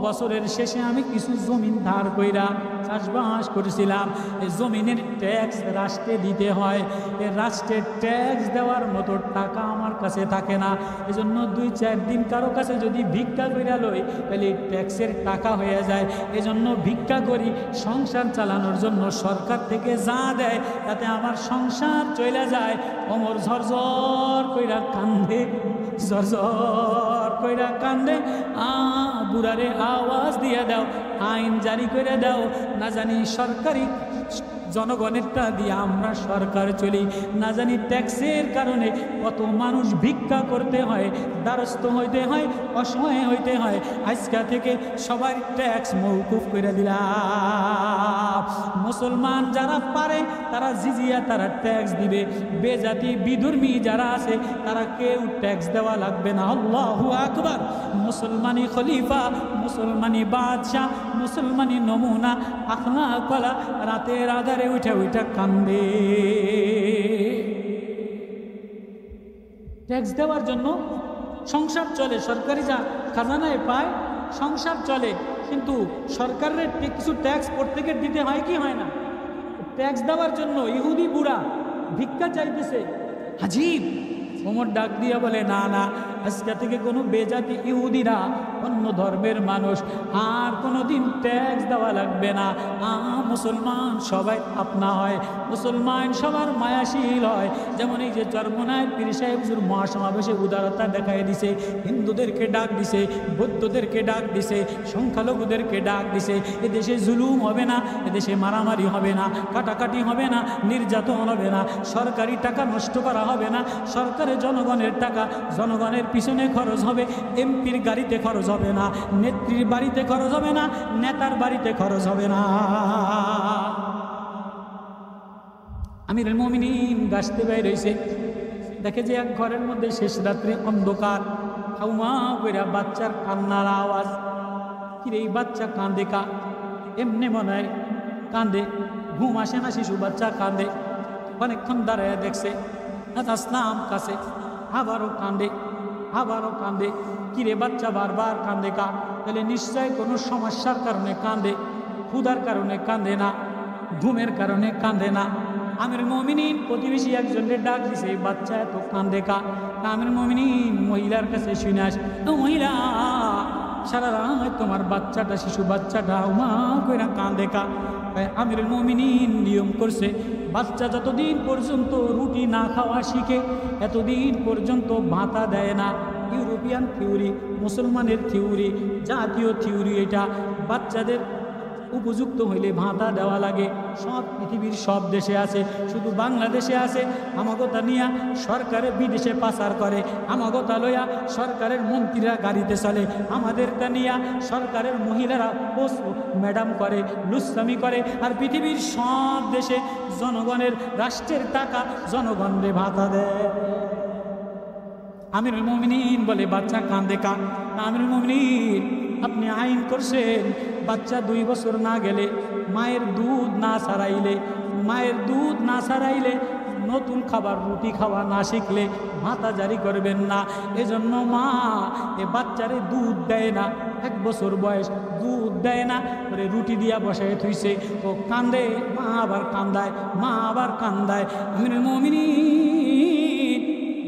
বছরের শেষে আমি কিছু জমিন ধার কইরা চাষবাস করেছিলাম। এই জমিনের ট্যাক্স রাষ্ট্রে দিতে হয়, এই রাষ্ট্রের ট্যাক্স দেওয়ার মতো টাকা আমার কাছে থাকে না। এজন্য 2-4 দিন কারো কাছে যদি ভিক্ষা কইরা লই, তাহলে ট্যাক্সের টাকা হয়ে যায়। এজন্য ভিক্ষা করি সংসার চালানোর জন্য। সরকার থেকে যা দেয় তাতে আমার সংসার চলে যায়। ওমর ঝরঝর কইরা কান্দে, ঝরঝর কইরা কান্দে। বুড়ারে আওয়াজ দিয়ে দাও, আইন জারি করে দাও, না জানি সরকারি জনগণেরটা দিয়ে আমরা সরকার চলি, না জানি ট্যাক্সের কারণে কত মানুষ ভিক্ষা করতে হয়, দ্বারস্থ হইতে হয়, অসহায় হইতে হয়। আজকা থেকে সবার ট্যাক্স মওকুফ করে দিলাম। মুসলমান যারা পারে তারা জিজিয়া, তারা ট্যাক্স দিবে। বেজাতি বিধর্মী যারা আছে তারা কেউ ট্যাক্স দেওয়া লাগবে না। আল্লাহু আকবার। মুসলমানি খলিফা, মুসলমানি বাদশাহ, মুসলমানি নমুনা আখলাক ওয়ালা রাতের আধারে উঠা কান্দে। ট্যাক্স দেওয়ার জন্য সংসার চলে, সরকারি যা খাজানায় পায় সংসার চলে, কিন্তু সরকারের কিছু ট্যাক্স প্রত্যেকের দিতে হয় কি হয় না? ট্যাক্স দেওয়ার জন্য ইহুদি বুড়া ভিক্ষা চাইতেছে। আজীব, ওমর ডাক দিয়ে বলে, না না, আজকে থেকে কোনো বেজাতি ইহুদিরা, অন্য ধর্মের মানুষ আর কোনো দিন ট্যাক্স দেওয়া লাগবে না। মুসলমান সবাই আপনা হয়, মুসলমান সবার মায়াশীল হয়। যেমন এই যে চরমনায় পীর সাহেব হুজুর মহাসমাবেশে উদারতা দেখায় দিছে, হিন্দুদেরকে ডাক দিছে, বৌদ্ধদেরকে ডাক দিছে, সংখ্যালঘুদেরকে ডাক দিছে। এদেশে জুলুম হবে না, এদেশে মারামারি হবে না, কাটাকাটি হবে না, নির্যাতন হবে না, সরকারি টাকা নষ্ট করা হবে না, সরকারের জনগণের টাকা জনগণের পিছনে খরচ হবে, এমপির গাড়িতে খরচ হবে না, নেত্রীর বাড়িতে খরচ হবে না, নেতার বাড়িতে খরচ হবে না। আমিরুল মুমিনিন গাছতে বের হইছে, দেখে যে এক ঘরের মধ্যে শেষ রাত্রে অন্ধকার, হাউমা কইরা বাচ্চার কান্নার আওয়াজ। কিরে এই বাচ্চা কাঁদে কা? এমনি মনে হয় কাঁদে, ঘুম আসে না, শিশু বাচ্চা কাঁদে। অনেকক্ষণ দাঁড়ায় দেখছে, আসলাম কাছে, আবারও কাঁদে, আবারও কাঁদে। কিরে বাচ্চা বারবার কাঁদে কা? তাহলে নিশ্চয় কোনো সমস্যার কারণে কাঁদে, ক্ষুধার কারণে কাঁদে না, ঘুমের কারণে কাঁদে না। আমিরুল মুমিনিন প্রতিবেশী একজনের ডাক দিছে, এই বাচ্চা এত কাঁদে কা? আমিরুল মুমিনিন মহিলার কাছে শুনে আস, মহিলা সারা রাত তোমার বাচ্চাটা, শিশু বাচ্চাটা মা কইরা কাঁদে কা? আমিরুল মুমিনিন নিয়ম করছে, বাচ্চা যতদিন পর্যন্ত রুটি না খাওয়া শিখে এতদিন পর্যন্ত ভাতা দেয় না। ইউরোপিয়ান থিওরি, মুসলমানের থিওরি, জাতীয় থিওরি, এটা বাচ্চাদের উপযুক্ত হইলে ভাতা দেওয়া লাগে। সব পৃথিবীর সব দেশে আছে, শুধু বাংলাদেশে আছে আমাগতা নিয়া সরকারে বিদেশে পাচার করে, আমাগতা লইয়া সরকারের মন্ত্রীরা গাড়িতে চলে, আমাদেরটা নিয়া সরকারের মহিলারা পোস্ট ম্যাডাম করে, লুচ্ছামি করে। আর পৃথিবীর সব দেশে জনগণের, রাষ্ট্রের টাকা জনগণরে ভাতা দেয়। আমিরুল মুমিনিন বলে, বাচ্চা কাঁদে কা? আমিরুল মুমিনিন আপনি আইন করছেন, বাচ্চা 2 বছর না গেলে, মায়ের দুধ না ছাড়াইলে, মায়ের দুধ না ছাড়াইলে, নতুন খাবার রুটি খাওয়া না শিখলে ভাতা জারি করবেন না। এজন্য মা এ বাচ্চারে দুধ দেয় না, 1 বছর বয়স দুধ দেয় না, করে রুটি দিয়া বসায় থুইছে। ও কান্দে, মা আবার কান্দায়, মা আবার কান্দায়। আমিরুল মুমিনিন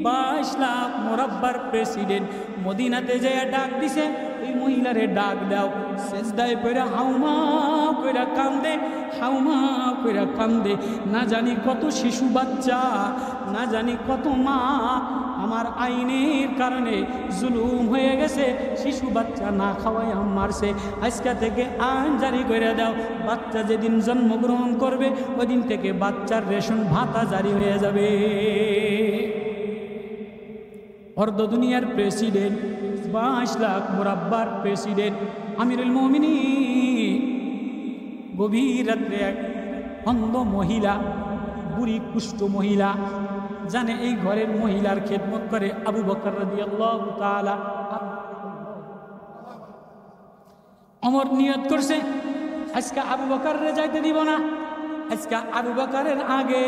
22 লাখ মোরাব্বার প্রেসিডেন্ট মদিনাতে যেয়ে ডাক দিছে, এই মহিলারে ডাক দাও। সেজদায় পড়া হাউমা কইরা কান্দে, হাউমা কইরা কান্দে। না জানি কত শিশু বাচ্চা, না জানি কত মা আমার আইনের কারণে জুলুম হয়ে গেছে, শিশু বাচ্চা না খাওয়াই মারছে। আজকে থেকে আইন জারি করে দাও, বাচ্চা যেদিন জন্মগ্রহণ করবে ওই দিন থেকে বাচ্চার রেশন ভাতা জারি হয়ে যাবে। অর্ধ দুনিয়ার প্রেসিডেন্ট, 22 লাখ মোরাব্বার প্রেসিডেন্ট আমিরুল মুমিনিন। গভীর রাত্রে এক অন্ধ মহিলা, বুড়ি কুষ্ঠ মহিলা, জানে এই ঘরের মহিলার খেদমত করে আবু বকর রাদিয়াল্লাহু তাআলা। ওমর নিয়ত করছে, আজকে আবু বকরের যাইতে দিব না, আজকে আবু বকরের আগে,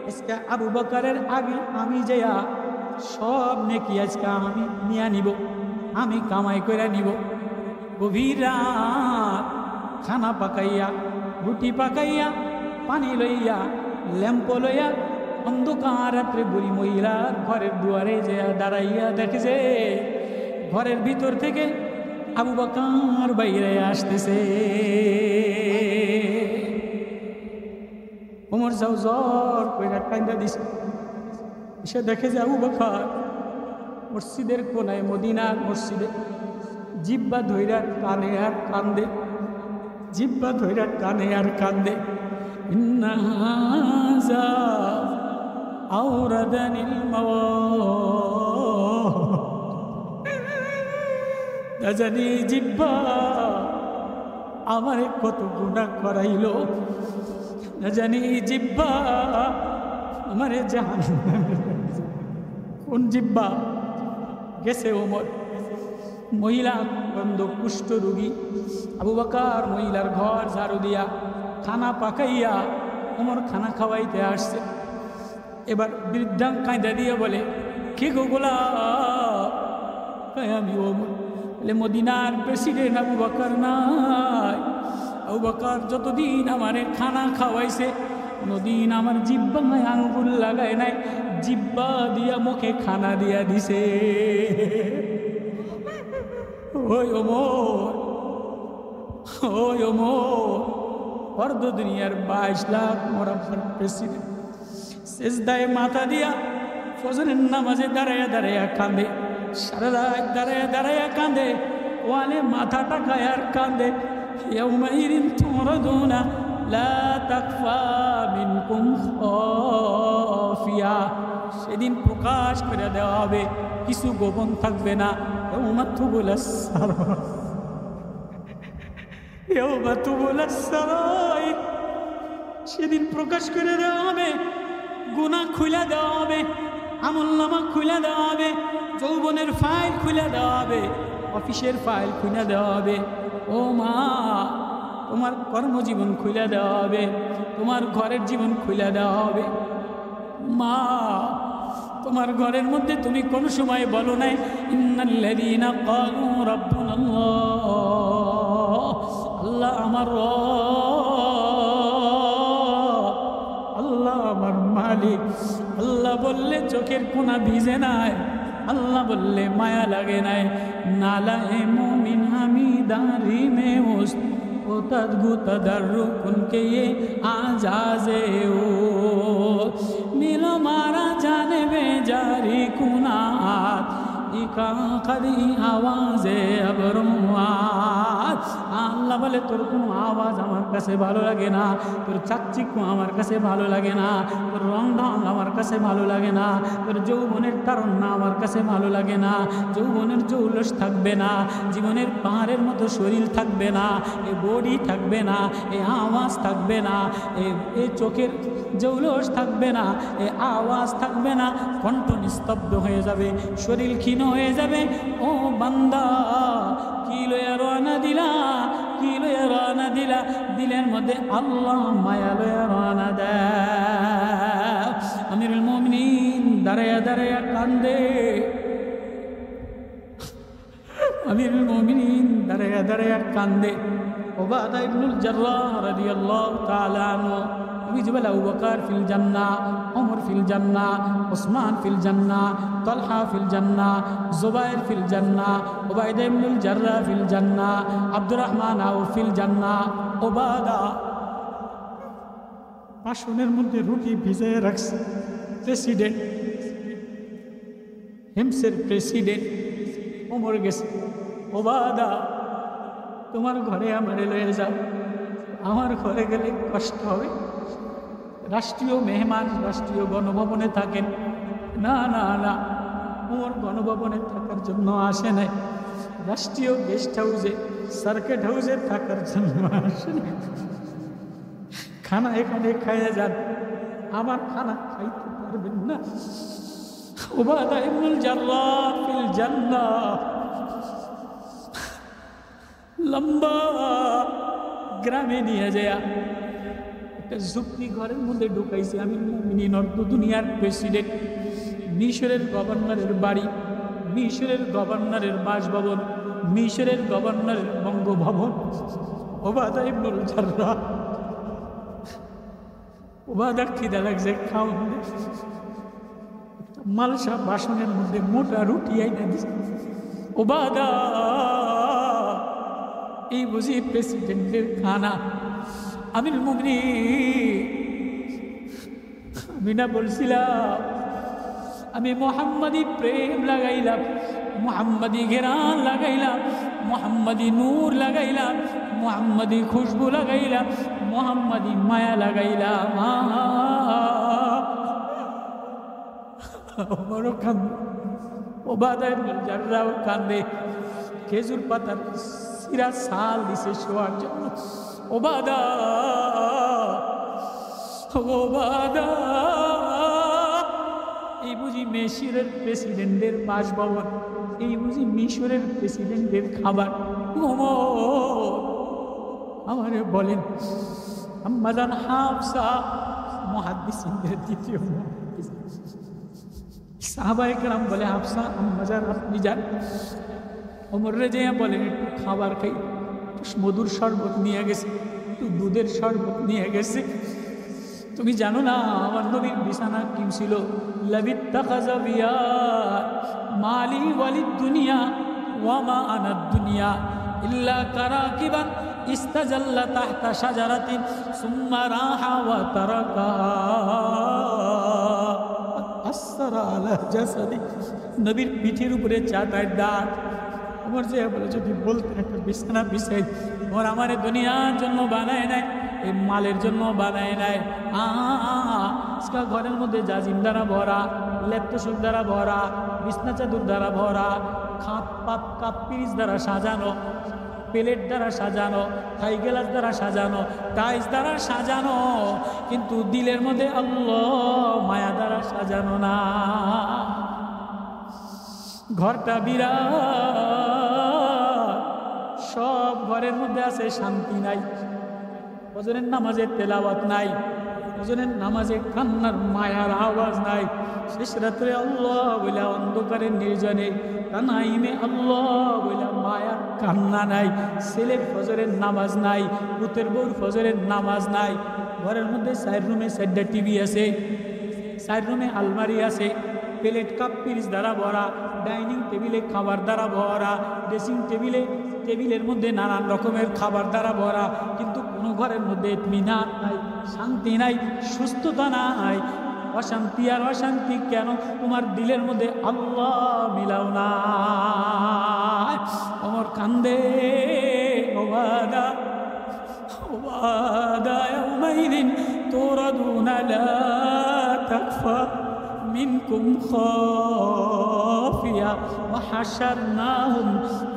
আজকে আবু বকরের আগে আমি যাইয়া সব নেকি আজকে আমি নিয়ে নিব, আমি কামাই করে নিব। গভীর রাত খানা পাকাইয়া, রুটি পাকাইয়া, পানি লইয়া, ল্যাম্প লইয়া, অন্ধকার রাত্রে বুড়ি মহিলা ঘরের দুয়ারে যে দাঁড়াইয়া দেখে যে ঘরের ভিতর থেকে আবু বকর বাইরে আসতেছে। ওমর যাও জ্বর কইরা কান্দা দিছে। সে দেখে যে আবু বকর মসজিদের কোনায়, মদিনার মসজিদে জিব্বা ধইরা কানে আর কান্দে, জিব্বা ধইরা কানে আর কান্দে। ইন্না হাযা আওরাদানিল মাওত, না জানি জিব্বা আমারে কত গুনাহ করাইলো, না জানি জিব্বা আমারে জাহান্নামে, কোন জিব্বা গেছে ওমর। মহিলা বন্ধ কুষ্ঠ রোগী, আবু বকর মহিলার ঘর ঝাড়ু দিয়া, খানা পাকাইয়া ওমর খানা খাওয়াইতে আসছে। এবার বৃদ্ধা কাঁদা দিয়ে বলে, কে গো গোলাপ? আমি ওমর। বলে, মদিনার প্রেসিডেন্ট আবু বকর নাই। আবু বকর যতদিন আমারে খানা খাওয়াইছে কোনোদিন আমার জিহ্বায় আঙ্গুল লাগায় নাই, জিহ্বা দিয়া মুখে খানা দিয়া দিছে। ওই ওমর, ওই ওমর, অর্ধ দুনিয়ার 22 লাখ মোরাব্বার প্রেসিডেন্ট সেজদায় মাথা দিয়া ফজরের নামাজে দাঁড়ায়া দাঁড়ায়া কাঁদে, সারা রাত দাঁড়ায়া দাঁড়ায়া কাঁদে, ওয়ালে মাথা টাকায় আর কাঁদে। ইয়াউমাইযিন তুরাদুনা লা তাখফা মিনকুম খাফিয়া, সেদিন প্রকাশ করে দেওয়া হবে, কিছু গোপন থাকবে না। ইয়াউমা তুবলাস সারাইর, ইয়াউমা তুবলাস সারাইর, সেদিন প্রকাশ করে দেওয়া হবে, গুনাহ খুলে দেওয়া হবে, আমলনামা খুলে দেওয়া হবে, যৌবনের ফাইল খুলে দেওয়া হবে, অফিসের ফাইল খুলে দেওয়া হবে। ও মা, তোমার কর্মজীবন খুলে দেওয়া হবে, তোমার ঘরের জীবন খুলে দেওয়া হবে। মা, তোমার ঘরের মধ্যে তুমি কোন সময় বলো নাই ইন্নাল্লাযীনা ক্বালু রাব্বুনাল্লাহ, আল্লাহ আমার রব, আল্লাহ আমার মালিক। আল্লাহ বললে চোখের কোনা ভিজে নাই, আল্লাহ বললে মায়া লাগে নাই। নালায়ে মুমিন হামিদারি মে উস্ত ও তদগু তদর্রুকুন কে ये आजाज़े ओ मिलो मारा जाने बेजारी कुनात इका कदी आवाज़े अबरुआत। আল্লাহ বলে তোর কোনো আওয়াজ আমার কাছে ভালো লাগে না, তোর চাকচিক্য আমার কাছে ভালো লাগে না, তোর রং ঢং আমার কাছে ভালো লাগে না, তোর যৌবনের তারুণ্য আমার কাছে ভালো লাগে না, যৌবনের জৌলস থাকবে না, জীবনের পাহাড়ের মতো শরীর থাকবে না, এ বডি থাকবে না, এ আওয়াজ থাকবে না, এ চোখের জৌলস থাকবে না, এ আওয়াজ থাকবে না, কণ্ঠ নিস্তব্ধ হয়ে যাবে, শরীর ক্ষীণ হয়ে যাবে। ও বান্দা, কি লয়া রওনা দিলা, কি লয়া রওনা দিলা, দিলের মধ্যে আল্লাহ মায়া লয়া রওনা দেয়। আমিরুল মুমিনিন দাঁড়ায়া দাঁড়ায়া কান্দে, আমিরুল মুমিনিন দাঁড়ায়া দাঁড়ায়া কান্দে। উবাদা ইবনুল জাররাহ রাদিয়াল্লাহু তাআলা আনহু বিজবাল আবু বকর ফিল জান্নাহ, ওমর ফিল জান্নাহ, উসমান ফিল জান্নাহ, তালহা ফিল জান্নাহ, জুবাইর ফিল জান্নাহ, উবাইদা ইবনুল জাররাহ ফিল জান্নাহ, আব্দুর রহমান আউফ ফিল জান্নাহ। উবাদা আসনের মধ্যে রুটি ভিজিয়ে রাখছে, প্রেসিডেন্ট, হিমসের প্রেসিডেন্ট ওমর গেছে। উবাদা, তোমার ঘরে আমারে লয়ে যাও, আমার ঘরে গেলে কষ্ট হবে, রাষ্ট্রীয় মেহমান রাষ্ট্রীয় গণভবনে থাকেন। না না না, ওমর গণভবনে থাকার জন্য আসে নাই, রাষ্ট্রীয় গেস্ট হাউসে সার্কিট হাউসে থাকার জন্য আসে নাই। খানা এখানে খাইয়া যান, আমার খানা খাইতে পারবেন না। উবাদা ইবনুল জাররাহ ফিল জান্নাহ, লম্বা গ্রামে নিয়ে যায় একটা ঝুপড়ি ঘরের মধ্যে ঢুকাইছে। আমিরুল মুমিনিন অর্ধ দুনিয়ার প্রেসিডেন্ট, মিশরের গভর্নরের বাড়ি, মিশরের গভর্নরের বাসভবন, মিশরের গভর্নরের বঙ্গভবন। উবাদা ইবনুল জাররাহ, উবাদা খিদা লাগছে, খাওয়ান মালসা বাসনের মধ্যে মোটা রুটি আইনা দিছে। উবাদা, এই বুঝি প্রেসিডেন্টের খানা। আমিরুল মুমিনিন, আমি না বলছিলাম আমি মোহাম্মদী প্রেম লাগাইলাম, মোহাম্মদী ঘেরান লাগাইলাম, মোহাম্মদী নূর লাগাইলাম, মোহাম্মদী খুশবু লাগাইলাম, মোহাম্মদী মায়া লাগাইলাম। আমারও কান্দে, উবাদা ইবনুল জাররাহ কান্দে। খেজুর পাতার সিরা সাল দিছে শোয়ার জন্য। উবাদা, উবাদা, এই বুঝি মিশরের প্রেসিডেন্টের বাসভবন, এই বুঝি মিশরের প্রেসিডেন্টের খাবার। আমারে বলেন, আম্মাজান হাফসা মুহাদ্দিসিনদের দ্বিতীয় মুহাদ্দিস, সাহাবায়ে কেরাম বলে হাফসা আম্মাজান আপনি যান। ওমরে যে বলেন একটু খাবার খাই, মধুর শরবত নিয়ে গেছে, একটু দুধের শরবত নিয়ে গেছে। তুমি জানো না আমার নবীর বিছানা কি ছিল? লাবিত্তাখাযা বিয়া মালি ওয়ালিদ দুনিয়া ওয়া মা আনাদ দুনিয়া ইল্লা কারাকিবান ইস্তাজাল্লা তাহতা শাজারাতিন সুম্মা রাহা ওয়া তারাকা আসরা আলা জাসাদি। নবীর পিঠের উপরে চাটায় দাঁত। আমার যে বলে যদি বলতে একটা বিছানা বিছাই, ওর আমার দুনিয়ার জন্য বানায় নাই, এই মালের জন্য বানায় নাই। আজকাল ঘরের মধ্যে জাজিম দ্বারা ভরা, ল্যাপটপ দ্বারা ভরা, বিছনা চাদর দ্বারা ভরা, খাপ পাপ কাপ পিরিচ দ্বারা সাজানো, প্লেট দ্বারা সাজানো, থাই গ্লাস দ্বারা সাজানো, টাইস দ্বারা সাজানো, কিন্তু দিলের মধ্যে আল্লাহ মায়া দ্বারা সাজানো না। ঘরটা বিরাট, সব ঘরের মধ্যে আছে শান্তি নাই, ফজরের নামাজে তেলাওয়াত নাই, ফজরের নামাজে কান্নার মায়ার আওয়াজ নাই, শেষ রাত্রে আল্লাহ বলে অন্ধকারের নির্জনে কানাইমে আল্লাহ বলে মায়ার কান্না নাই। ছেলের ফজরের নামাজ নাই, পুতের বউর ফজরের নামাজ নাই। ঘরের মধ্যে 4 রুমে 4টা টিভি আছে, 4 রুমে আলমারি আছে, প্লেট কাপ পিরিচ দ্বারা ভরা, ডাইনিং টেবিলে খাবার দ্বারা ভরা, ড্রেসিং টেবিলের মধ্যে নানান রকমের খাবার দ্বারা ভরা, কিন্তু কোনো ঘরের মধ্যে ইতমিনান নাই, শান্তি নাই, সুস্থতা নাই। অশান্তি আর অশান্তি কেন? তোমার দিলের মধ্যে আল্লাহ মিলাও না। আমার কান্দে ওবাদা ওবাদা ইয়াউমাইদিন তুরাদুনা লা তাকফা মিনকুম খাফিয়া ওয়া হাশারনাহুম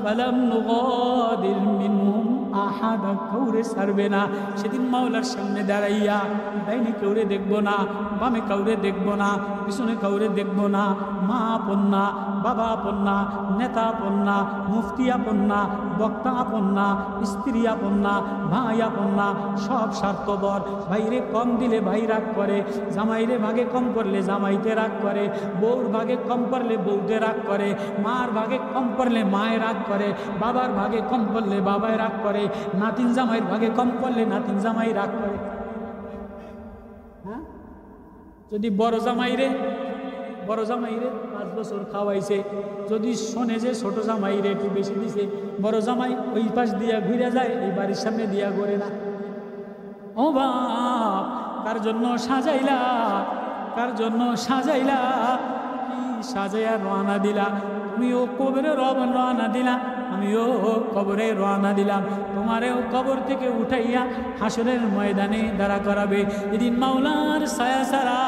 ফালাম নুগাদির মিনহুম আহাদা। কাউরে ছাড়বে না। সেদিন মাওলার সামনে দাঁড়াইয়া ডাইনে কাউরে দেখবো না, বামে কাউরে দেখবো না, পিছনে কাউরে দেখবো না। মা আপন না, বাবা আপন না, নেতা আপন না, মুফতি আপন না, বক্তা আপন না, স্ত্রী আপন না, ভাই আপন না, সব স্বার্থপর। ভাইরে কম দিলে ভাই রাগ করে, জামাইরে ভাগে কম করলে জামাইতে রাগ করে, বউর ভাগে কম করলে বউতে রাগ করে, মার ভাগে কম করলে মায়ে রাগ করে, বাবার ভাগে কম করলে বাবায় রাগ করে, নাতিন জামাইয়ের ভাগে কম করলে নাতিন জামাই রাগ করে। হ্যাঁ, যদি বড় জামাইরে 5 বছর খাওয়াইছে, যদি শোনে যে ছোট জামাইরে একটু বেশি দিছে, বড় জামাই ওই পাশ দিয়া ঘুরে যায়, এই বাড়ির সামনে দিয়া ঘুরে না। ও বাপ, কার জন্য সাজাইলা, কার জন্য সাজাইলা, কি সাজাইয়া রওনা দিলা? তুমিও কবরে রওনা দিলা, আমিও কবরে রওনা দিলাম। তোমারেও কবর থেকে উঠাইয়া হাসরের ময়দানে দাঁড়া করাবে। এদিন মাওলার ছায়া সারা,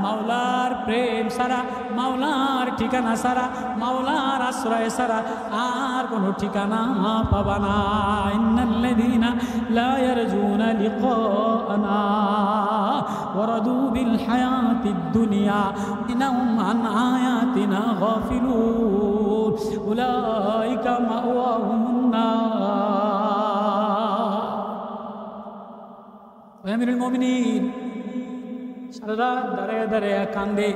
মাওলার প্রেম সারা, মাওলার ঠিকানা সারা, মাওলার আশ্রয় সারা আর কোনো ঠিকানা পাবা না। ইন্নাল্লাযীনা লা ইয়ারজুনা লিকাআনা ওয়ারাদু বিল হায়াতিদ দুনিয়া ইন্নাহুম আন আয়াতিনা গাফিলুন উলাইকা মাওয়াহুমুন নার। আমিরুল মুমিনিন সারা রাত দাঁড়ায় দাঁড়ায় কান্দে,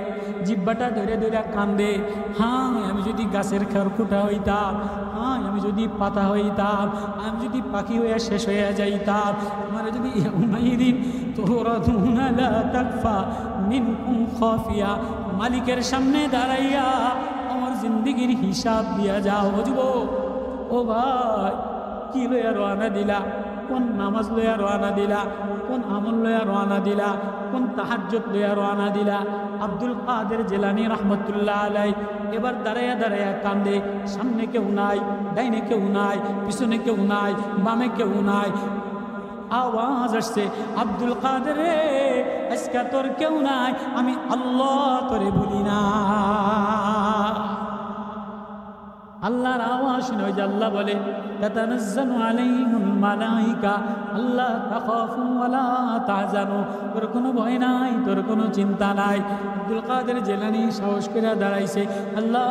জিব্বাটা ধরে ধরে কান্দে। হ্যাঁ, আমি যদি গাছের খড়কুটা হইতাম, হ্যাঁ আমি যদি পাতা হইতাম, আমি যদি পাখি হইয়া শেষ হইয়া যাইতাম, আমার যদি ইয়াউমাইদিন তুরাদুনা লা তাকফা মিনকুম খাফিয়া, মালিকের সামনে দাঁড়াইয়া আমার জিন্দেগির হিসাব দিয়া যাও। যুবক, ও ভাই, কি লইয়া রওনা দিলা? কোন নামাজ লইয়া রওনা দিলা? কোন আমল লইয়া রওনা দিলা? কোন তাহাজ্জুদ লইয়া রওনা দিলা? আব্দুল কাদের জিলানী রহমতুল্লাহ আলাইহি এবার দাঁড়াইয়া দাঁড়াইয়া কান্দে। সামনে কেউ নাই, ডাইনে কেউ নাই, পিছনে কেউ নাই, বামে কেউ নাই। আওয়াজ আসছে, আব্দুল কাদের রে, আজকে তোর কেউ নাই, আমি আল্লাহ তোরে ভুলি না। আল্লাহর আওয়াজ শুনে ওই যে আল্লাহ বলে, তাতানাজ্জালু আলাইহিমুল মালাইকা আল্লা তাখাফু ওয়া লা তাহজানু, তোর কোনো ভয় নাই, তোর কোনো চিন্তা নাই। আব্দুল কাদের জিলানী সাহস করে দাঁড়াইছে। আল্লাহ,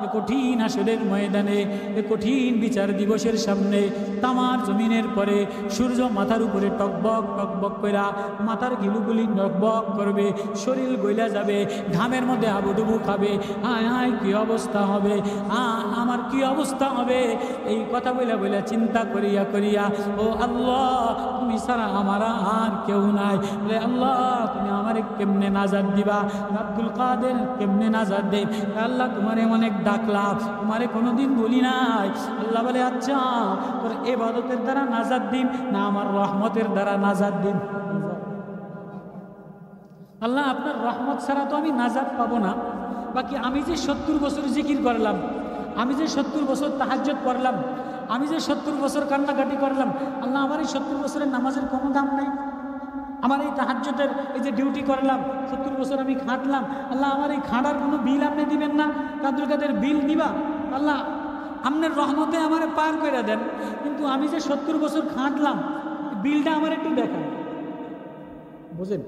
এ কঠিন হাসরের ময়দানে, এ কঠিন বিচার দিবসের সামনে, তামার জমিনের পরে সূর্য মাথার উপরে টকবক টকবক কইরা মাথার ঘিলুগুলি টকবক করবে, শরীর গইলা যাবে, ঘামের মধ্যে আবুডুবু খাবে। আয় আয় কি অবস্থা হবে, আমার কি অবস্থা হবে? এই কথা কথা বলে বলে চিন্তা করিয়া করিয়া ও আল্লাহ তুমি ছাড়া আমার আর কেউ নাই। বলে আল্লাহ তুমি আমারে কেমনে নাজাত দিবা? আব্দুল কাদের কেমনে নাজাত দেব? আল্লাহ তোমারে অনেক ডাকলাম, তোমারে কোনোদিন বলি নাই। আল্লাহ বলে আচ্ছা তোর ইবাদতের দ্বারা নাজাত দিন না আমার রহমতের দ্বারা নাজাত দিন? আল্লাহ আপনার রহমত ছাড়া তো আমি নাজাত পাবো না। বাকি আমি যে 70 বছর জিকির করলাম, আমি যে 70 বছর তাহাজ্জুদ করলাম, আমি যে 70 বছর কান্নাকাটি করলাম, আল্লাহ আমার এই 70 বছরের নামাজের কোনো দাম নাই? আমার এই তাহাজ্জুদের এই যে ডিউটি করলাম, 70 বছর আমি খাটলাম, আল্লাহ আমার এই খাটার কোনো বিল আপনি দিবেন না? আব্দুল কাদের বিল দিবা? আল্লাহ আপনার রহমতে আমার পার করে দেন, কিন্তু আমি যে 70 বছর খাটলাম বিলটা আমার একটু দেখান। বুঝেন?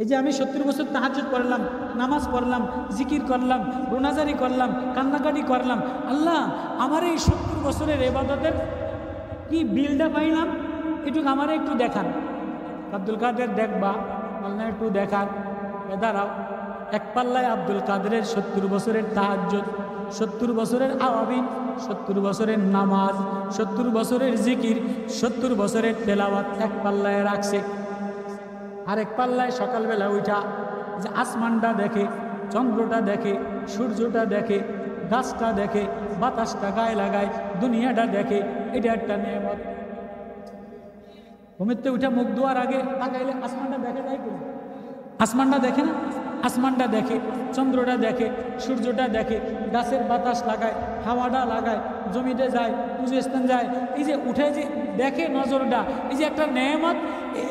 এই যে আমি 70 বছর তাহাজ্জুদ করলাম, নামাজ পড়লাম, জিকির করলাম, রোনাজারি করলাম, কান্নাকাটি করলাম, আল্লাহ আমার এই 70 বছরের ইবাদতের কি বিলটা পাইলাম এটুকু আমার একটু দেখান। আব্দুল কাদের দেখবা? আল্লাহ একটু দেখান। দাঁড়াও, এক পাল্লায় আব্দুল কাদেরের 70 বছরের তাহাজ্জুদ, 70 বছরের আওয়াবিন, 70 বছরের নামাজ, 70 বছরের জিকির, 70 বছরের তেলাওয়াত এক পাল্লায় রাখছে। আরেক পাল্লায় সকালবেলা উঠা যে আসমানটা দেখে, চন্দ্রটা দেখে, সূর্যটা দেখে, গাছটা দেখে, বাতাসটা গায়ে লাগায়, দুনিয়াটা দেখে, এটা একটা নেয়ামত। ঘুমেতে উঠা মুখ ধোয়ার আগে তাকাইলে আসমানটা দেখে যায় কি? আসমানটা দেখে না? আসমানটা দেখে, চন্দ্রটা দেখে, সূর্যটা দেখে, গাছের বাতাস লাগায়, হাওয়াটা লাগায়, জমিতে যায়, পুজো স্থান যায়, এই যে উঠে যে দেখে নজরটা, এই যে একটা নেয়ামত,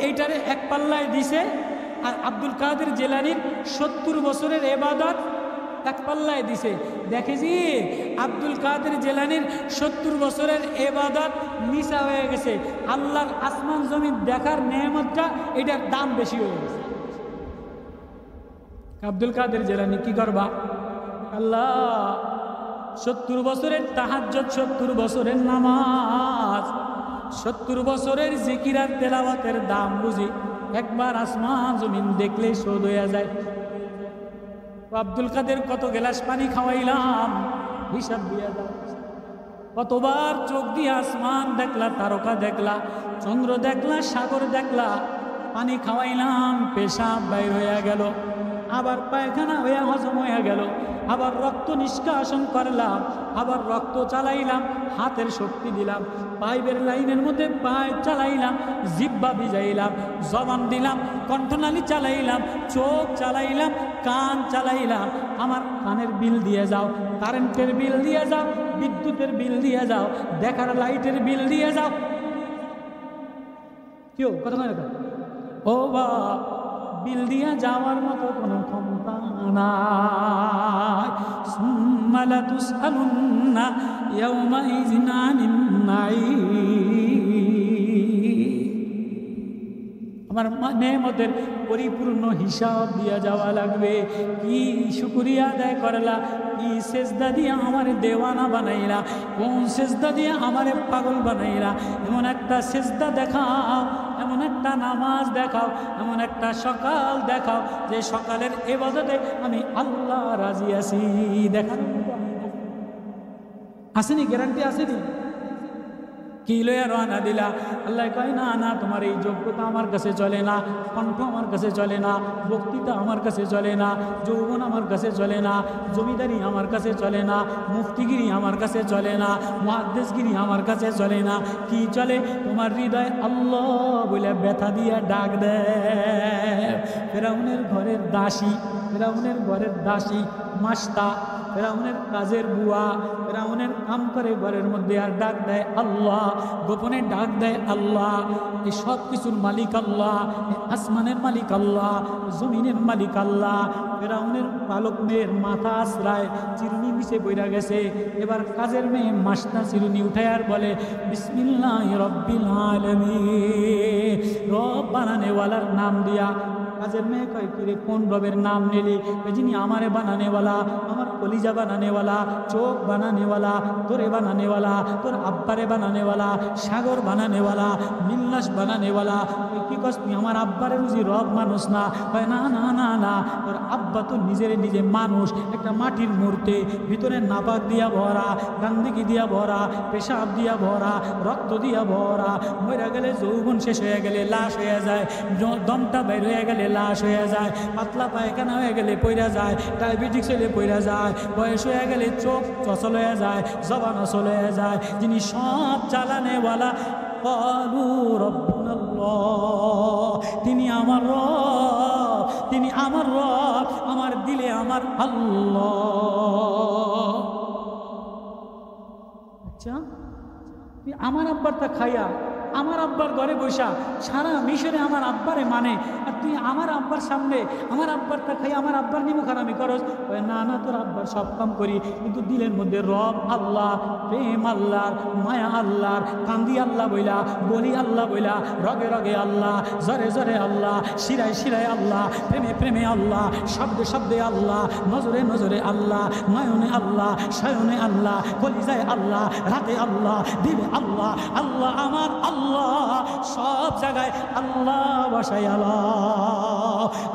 এইটারে এক পাল্লায় দিছে। আর আব্দুল কাদের জিলানীর 70 বছরের ইবাদত এক পাল্লায় দিছে। দেখে যে আব্দুল কাদের জিলানীর 70 বছরের ইবাদত মিশা হয়ে গেছে, আল্লাহর আসমান জমিন দেখার নেয়ামতটা এটার দাম বেশি হয়ে গেছে। আব্দুল কাদের জিলানী কি করবা? আল্লাহ 70 বছরের তাহাজ্জুদ, 70 বছরের নামাজ, 70 বছরের জিকির আর তেলাওয়াতের দাম বুঝি একবার আসমান জমিন দেখলে শোধ হয়ে যায়। আব্দুল কাদের কত গ্লাস পানি খাওয়াইলাম হিসাব দিয়া দাও। কতবার চোখ দিয়ে আসমান দেখলা, তারকা দেখলা, চন্দ্র দেখলা, সাগর দেখলা, পানি খাওয়াইলাম, পেশাব বাইর হইয়া গেল, আবার পায়খানা হইয়া হজম হইয়া গেল, আবার রক্ত নিষ্কাশন করলাম, আবার রক্ত চালাইলাম, হাতের শক্তি দিলাম, পাইপের লাইনের মধ্যে পাইপ চালাইলাম, জিহ্বা ভিজাইলাম, জবান দিলাম, কণ্ঠনালী চালাইলাম, চোখ চালাইলাম, কান চালাইলাম। আমার কানের বিল দিয়ে যাও, কারেন্টের বিল দিয়ে যাও, বিদ্যুতের বিল দিয়ে যাও, দেখার লাইটের বিল দিয়ে যাও। কেউ কথা নয় ও বাপ, বিল দিয়া যাওয়ার মতো কোনো ক্ষমতা নাই। সুম্মা লাতুসআলুন্না ইয়াওমাইযিন আনিন নাঈম। আমার নেয়ামতের পরিপূর্ণ হিসাব দিয়া যাওয়া লাগবে। কি শুকরিয়া আদায় করলা, কি সেজদা দিয়ে আমারে দেওয়ানা বানাইলা, কোন সেজদা দিয়ে আমারে পাগল বানাইলা। এমন একটা সেজদা দেখাও, এমন একটা নামাজ দেখাও, এমন একটা সকাল দেখাও যে সকালের ইবাদতে আমি আল্লাহ রাজি আছি। দেখান আসেনি? গ্যারান্টি আসেনি? কি লইয়া রওনা দিলা? আল্লাহ কয় না না, তোমার এই যোগ্যতা আমার কাছে চলে না, কণ্ঠ আমার কাছে চলে না, বক্তৃতা আমার কাছে চলে না, যৌবন আমার কাছে চলে না, জমিদারি আমার কাছে চলে না, মুফতিগিরি আমার কাছে চলে না, মুহাদ্দিসগিরি আমার কাছে চলে না। কি চলে? তোমার হৃদয় আল্লাহ বলে ব্যথা দিয়া ডাক দেয়। ফেরাউনের ঘরের দাসী, ফেরাউনের ঘরের দাসী মাস্তা, ফেরাউনের কাজের বুয়া, ফেরাউনের কাম করে ঘরের মধ্যে, আর ডাক দেয় আল্লাহ, গোপনে ডাক দেয় আল্লাহ। এই সব কিছুর মালিক আল্লাহ, আসমানের মালিক আল্লাহ, জমিনের মালিক আল্লাহ। ফেরাউনের পালক মেয়ের মাথা আশ্রায় চিরুনি মিশে বইরা গেছে। এবার কাজের মেয়ে মাস্তা চিরুনি উঠায় আর বলে বিসমিল্লাহি রব্বিল আলামিন। রব বানানেওয়ালার নাম দিয়া। কাজের মেয়ে কয় কিরে কোন রবের নাম নিলি? যিনি আমারে বানানেওয়ালা, আমার কলিজা বানানেওয়ালা, চোখ বানানেওয়ালা, তোরে বানানেওয়ালা, তোর আব্বারে বানানেওয়ালা, সাগর বানানেওয়ালা, নীলনাশ বানানেওয়ালা। কি কস তুই আমার আব্বারে বুঝি রব মানুষ না? না না না না, তোর আব্বা তো নিজের নিজে মানুষ, একটা মাটির মূর্তি, ভিতরে নাপাক দিয়া ভরা, গান্দিকি দিয়া ভরা, পেশাব দিয়া ভরা, রক্ত দিয়া ভরা। মরে গেলে যৌবন শেষ হয়ে গেলে লাশ হয়ে যায়, দমটা বের হয়ে গেলে লাশ হয়ে যায়, পাতলা পায়খানা হয়ে গেলে পইরা যায়, ডায়াবেটিক্স হলে পইরা যায়, বয়স হয়ে গেলে চোখ চচল হয়ে যায়, জবান অচল হয়ে যায়। যিনি সব চালানেওয়ালা, ক্বালু রব্বুনাল্লাহ, তিনি আমার রব, তিনি আমার রব, আমার দিলে আমার আল্লাহ। আচ্ছা, তুই আমার আব্বার তা খাইয়া, আমার আব্বার ঘরে বসা সারা মিশরে আমার আব্বারে মানে, আর তুই আমার আব্বার সামনে আমার আব্বার তা খাই আমার আব্বার নিমুখ হারামি করস? না না, তোর আব্বার সব কাম করি, কিন্তু দিলের মধ্যে রব আল্লাহ, প্রেম আল্লাহর, মায়া আল্লাহর, কান্দি আল্লাহ বইলা, বলি আল্লাহ বইলা, রগে রগে আল্লাহ, জরে জরে আল্লাহ, শিরায় শিরায় আল্লাহ, প্রেমে প্রেমে আল্লাহ, শব্দে শব্দে আল্লাহ, নজরে নজরে আল্লাহ, নয়নে আল্লাহ, শয়নে আল্লাহ, কলিজায় আল্লাহ, রাতে আল্লাহ, দিলে আল্লাহ। আল্লাহ আমার আল্লাহ, সব জায়গায় আল্লাহ বসাই আল্লাহ।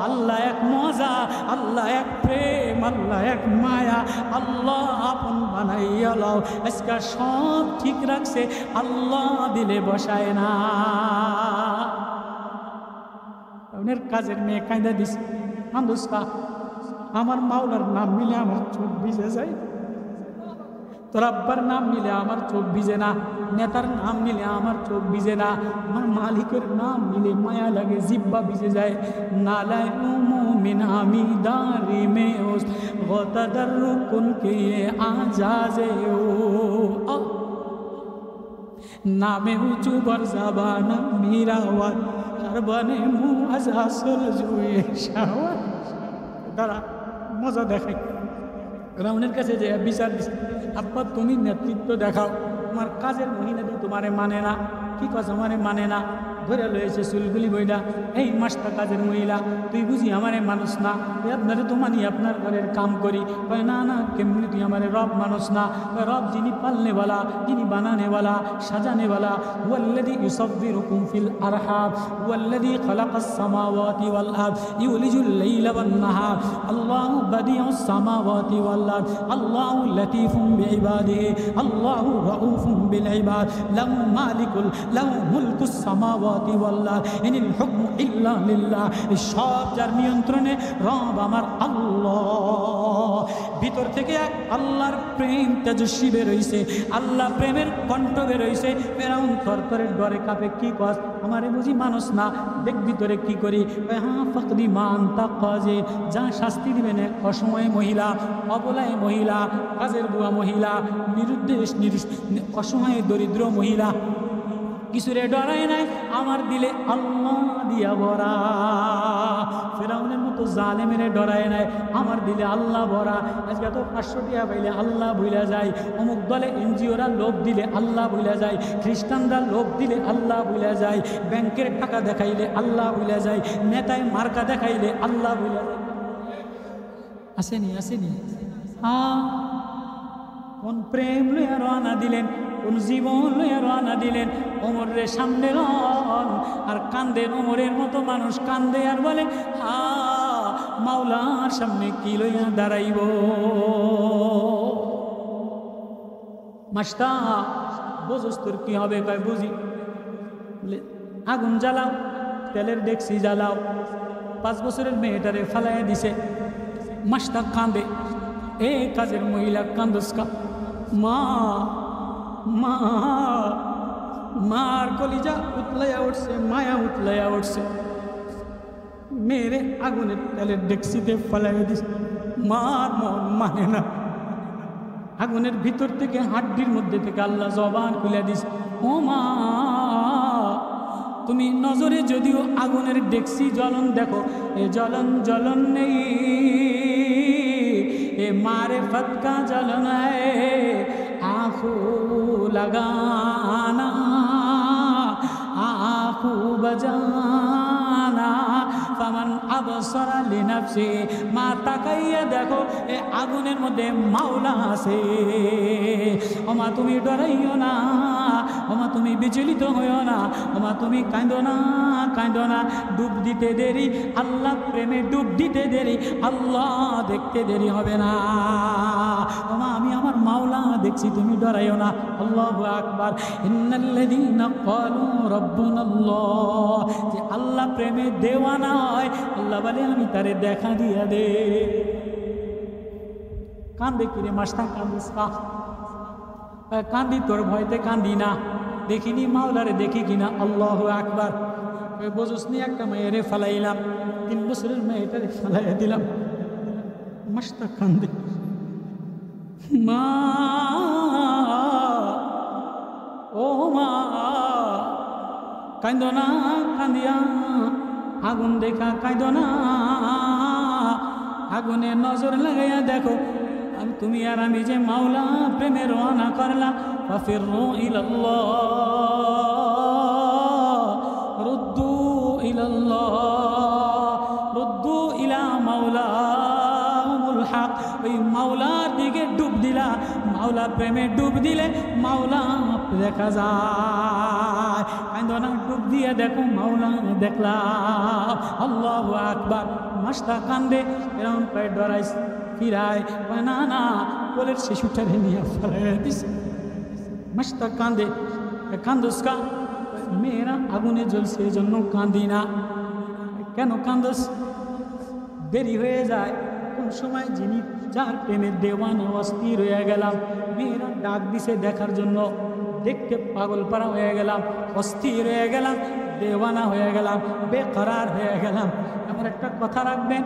আল্লাহ এক মজা, আল্লাহ এক প্রেম, আল্লাহ এক মায়া, আল্লাহ আপন বানাইয়া লাও। আজকে সব ঠিক রাখছে, আল্লাহ দিলে বসায় না। ওনের কাজের মেয়ে কাঁদা দিছে, আন্দোস্কা আমার মাওলার নাম মিলে আমার চোখ ভিজে যায়, তোর আব্বার নাম মিলে আমার চোখ ভিজে না, নেতার নাম মিলে আমার চোখ ভিজে না, আমার মালিকের নাম মিলে মায়া লাগে, জিব্বা ভিজে যায়। নালায় মুমিন আমি দারি মে ওস গতাদার রুকুন কে আজাজে ও নামে উঁচু বর জাবান মিরাওয়াত হর বনে মুআজাসুল জুয়ে শাওয়াত। দাঁড়া, মজা দেখাই। রাউনের কাছে যে বিচার দিছে, আব্বা তুমি নেতৃত্ব দেখাও, তোমার কাজের মহিলাটি তোমারে মানে না। কি কথা মানে মানে না? ধরে লয়েছে চুলগুলি বইটা, এই মাসটা কাজের মহিলা, তুই বুঝি আমারে মানুষ না? আপনারে তো মানি, আপনার ঘরের কাম করি। না না, কেমনি তুই আমারে রব মানুষ না? রব যিনি পালনেওয়ালা, যিনি বানানেওয়ালা, সাজানেওয়ালা। হুয়াল্লাযী ইউসাব্বিরুকুম ফিল আরহাম হুয়াল্লাযী খালাকাস সামাওয়াতি ওয়াল আরদ ইউলিজুল লাইলা ওয়ান নাহার আল্লাহু বাদিউস সামাওয়াতি ওয়াল আরদ আল্লাহু লাতীফুম বিইবাদিহি আল্লাহু রাউফুম বিল ইবাদ লাহু মুলকুস সামাওয়াতি ওয়াল আরদ ইনিল হুকমু ইল্লা লিল্লাহ। সব যার নিয়ন্ত্রণে, রব আমার আল্লাহ। ভিতর থেকে এক আল্লাহর প্রেম তেজস্বী বেরোইছে, আল্লাহ প্রেমের কণ্ঠ বেরোইছে। ফেরাউন তরতরের ডরে কাঁপে, কি কস আমারে বুঝি মানুষ না? দেখ ভিতরে কি করি। হ্যাঁ, ফাকদি মান তা কাজে, যা শাস্তি দিবেন। অসময়ে মহিলা, অবলায় মহিলা, কাজের বুয়া মহিলা, নিরুদ্দেশ অসময়ে দরিদ্র মহিলা, কিছুরে ডরায় নাই, আমার দিলে আল্লাহ দিয়া ভরা। ফেরাউনের মতো জালেমের ডরায় নাই, আমার দিলে আল্লাহ ভরা। আজকে তো 500 টাকা পাইলে আল্লাহ ভুলা যায়, অমুক দলে এনজিওরা লোভ দিলে আল্লাহ ভুলা যায়, খ্রিস্টানরা লোভ দিলে আল্লাহ ভুলা যায়, ব্যাংকের টাকা দেখাইলে আল্লাহ ভুলা যায়, নেতায় মার্কা দেখাইলে আল্লাহ ভুলা যায়। আসেনি আসেনি? হ্যাঁ, কোন প্রেম লইয়া রওনা দিলেন, কোন জীবন লইয়া রওনা দিলেন। ওমরে সামনে রন আর কান্দেন, ওমরের মতো মানুষ কান্দে আর বলে, হা মাওলার সামনে কি লইয়া দাঁড়াইব। মাস্টা বোঝস তোর কি হবে? কয় বুঝি। বলে আগুন জ্বালাও, তেলের ডেকসি জ্বালাও। 5 বছরের মেয়েটারে ফালাইয়া দিছে। মাস্টা কান্দে, এ কাজের মহিলা কান্দস্কা, মা মা মার কলিজা উতলাইয়া উঠছে, মায়া উতলাইয়া উঠছে। মেরে আগুনের তেলের ডেকসিতে ফেলাই দিস, মার মন মানে না। আগুনের ভিতর থেকে, হাড্ডির মধ্যে থেকে আল্লাহ জবান খুলে দিস, ও মা তুমি নজরে যদিও আগুনের ডেকসি জ্বলন দেখো, এ জ্বলন নেই, এ মারিফত কা জ্বলন হ্যায়। आँखू लगाना, आँखू बजाना, फमन আবসারা লিনাফসি, মা তাকাইয়া দেখো এ আগুনের মধ্যে মাওলা আছে। ওমা তুমি ডরাইও না, ওমা তুমি বিচলিত হইও না, ওমা তুমি কাঁদো না, কাঁদো না। ডুব দিতে দেরি, আল্লাহ প্রেমে ডুব দিতে দেরি, আল্লাহ দেখতে দেরি হবে না। ওমা আমি আমার মাওলা দেখছি, তুমি ডরাইও না। আল্লাহু আকবার। ইন্নাল্লাযীনা ক্বালু রাব্বুনাল্লাহ, যে আল্লাহ প্রেমে দেওয়ানা হয়, আল্লাহ বলে আমি তারে দেখা দিয়া দে। কান্দে কিরে মাস্তা, কান্দিস কা? কান্দি তোর ভয়তে কান্দি না, দেখিনি মাওলারে দেখি কিনা। আল্লাহু আকবার। বোঝস নি একটা মেয়েরে ফালাইলাম, 3 বছরের মেয়েটারে ফালাইয়া দিলাম, মাস্তা কান্দে। মা ও মা কাঁদো না, কান্দিয়া আগুন দেখা কাঁদো না, আগুনে নজর লাগাইয়া দেখো আমি তুমি আর আমি যে মাওলা প্রেমে রওনা করলাম। ফাফিরু ইলাল্লাহ, রুদ্দু ইলাল্লাহ, রুদ্দু ইলা মাওলাহুল হক। ওই মাওলার দিকে ডুব দিলা, মাওলা প্রেমে ডুব দিলে মাওলা দেখা যায়। কাঁদো না, ডুব দিয়ে দেখো মাওলা দেখলাম। আল্লাহু আকবার। মাস্তা কান্দে, এরকম পায়ে ডরাইস ফিরায়, না না কোলের শিশুটারে নিয়ে ফেলে দিস। মাস্তা কান্দে, কান্দোস কা? মেয়েরা আগুনে জ্বলছে এই জন্য কান্দি না। কেন কান্দোস? দেরি হয়ে যায়। কোন সময় যিনি যার প্রেমের দেওয়ানা অস্থির হয়ে গেলাম, মেয়েরা ডাক দিছে দেখার জন্য, দেখতে পাগল পারা হয়ে গেলাম, অস্থির হয়ে গেলাম, দেওয়ানা হয়ে গেলাম, বেকরার হয়ে গেলাম। আমার একটা কথা রাখবেন?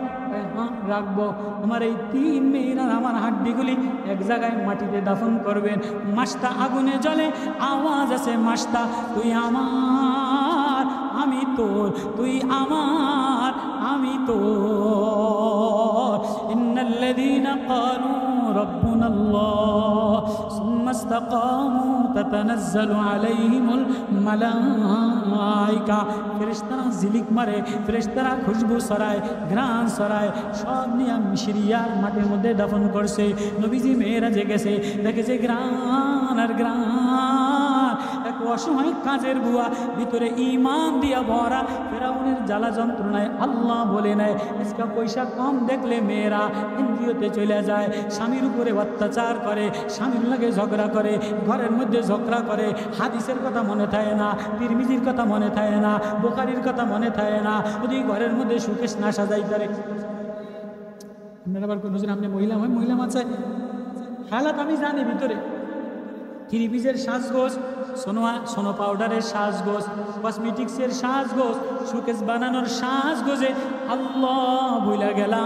হ্যাঁ রাখবো। আমার এই 3 মেয়েরা আমার হাড্ডিগুলি এক জায়গায় মাটিতে দাফন করবেন। মাস্তা আগুনে জ্বলে, আওয়াজ আছে মাস্তা তুই আমার আমি তোর, তুই আমার আমি তোর। ইন্নাল্লাযীনা ক্বালু রাব্বুনাল্লাহ সুম্মা ইসতাকামু তাতানাজ্জালু আলাইহিমুল মালাইকা। ফেরেশতারা ঝিলিক মারে, ফেরেশতারা খুশবু ছড়ায়, ঘ্রাণ ছড়ায়, সব নিয়ে মিশরিয়ার মাটির মধ্যে দাফন করছে। নবীজি মেরাজে গেছে, দেখেছে ঘ্রাণ আর ঘ্রাণ। এক অসময় কাজের বুয়া, ভিতরে ঈমান দিয়া ভরা, ফেরাউনের জ্বালা যন্ত্রণায় আল্লাহ বলে নেয় আজকে পয়সা কম দেখলে মেয়েরা ইন্দ্রিয়তে চলে যায়, স্বামীর উপরে অত্যাচার করে, স্বামীর লাগে ঝগড়া করে, ঘরের মধ্যে ঝগড়া করে। হাদিসের কথা মনে থাকে না, তিরমিজির কথা মনে থাকে না, বুখারীর কথা মনে থাকে না, ওই ঘরের মধ্যে সুকেশ না সাজাই করে। আপনার আবার কোনো আপনি মহিলা হয়, মহিলা মাছায় হালাত আমি জানি। ভিতরে থ্রিপিসের সাজগোজ, সোনো পাউডারের সাজগোজ, কসমেটিক্সের সাজগোজ, সুকেশ বানানোর সাজগোজে আল্লাহ ভুলা গেলা।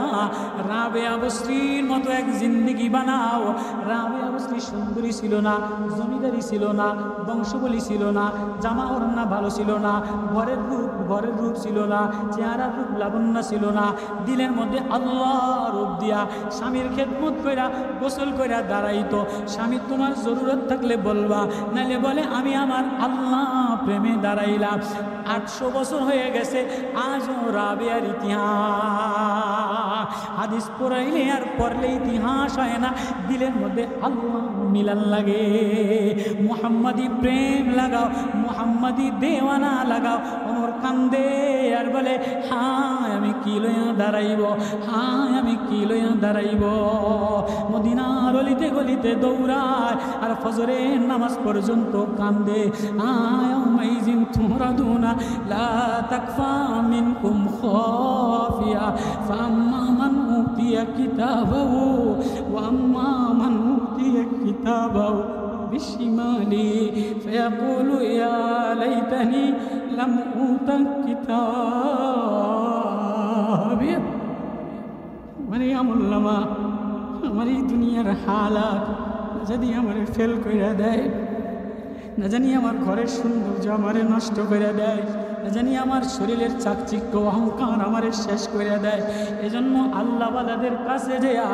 রাবেয়া বস্রির মতো এক জিন্দিগি বানাও। রাবেয়া বস্রি সুন্দরী ছিল না, জমিদারি ছিল না, বংশবলী ছিল না, জামা ওড়না ভালো ছিল না, ঘরের রূপ ছিল না, চেহারার রূপ লাবণ্য ছিল না, দিলের মধ্যে আল্লাহ রূপ দিয়া স্বামীর খেদমত কইরা গোসল কইরা দাঁড়াইতো। স্বামী তোমার জরুরত থাকলে বলবা, নাইলে বলে আমি আমার আল্লাহ প্রেমে দাঁড়াইলাম। 800 বছর হয়ে গেছে, আজও রাবেয়ার ইতিহাস হাদিস পড়াইলে আর পড়লে ইতিহাস হয় না, দিলের মধ্যে আল্লাহ মিলান লাগে। মুহাম্মাদি প্রেম লাগাও, মুহাম্মাদি দেওয়ানা লাগাও। ওমর কান্দে আর বলে হায় আমি কি লইয়া দাঁড়াইব, হায় আমি কি লইয়া দাঁড়াইব। মদিনার অলিতে গলিতে দৌড়ায় আর ফজরের নামাজ পর্যন্ত কান্দে। আয়াউমাইজিন তুরাদুনা লা তাকফা মিনকুম খাফিয়া ফাম্মা মান উতিয়া কিতাবাহু ওয়া আম্মা মান উতিয়া কিতাবাহু বিশিমালি ফায়াকুলু ইয়া লাইতানি লাম উতা কিতাবি। মানে আমুল্লামা আমার এই দুনিয়ার হালাত যদি আমারে ফেল করে দেয়, না জানি আমার ঘরের সৌন্দর্য আমারে নষ্ট করে দেয়, না জানি আমার শরীরের চাকচিক্য অহংকার আমারে শেষ করে দেয়। এজন্য আল্লাহওয়ালাদের কাছে যেয়া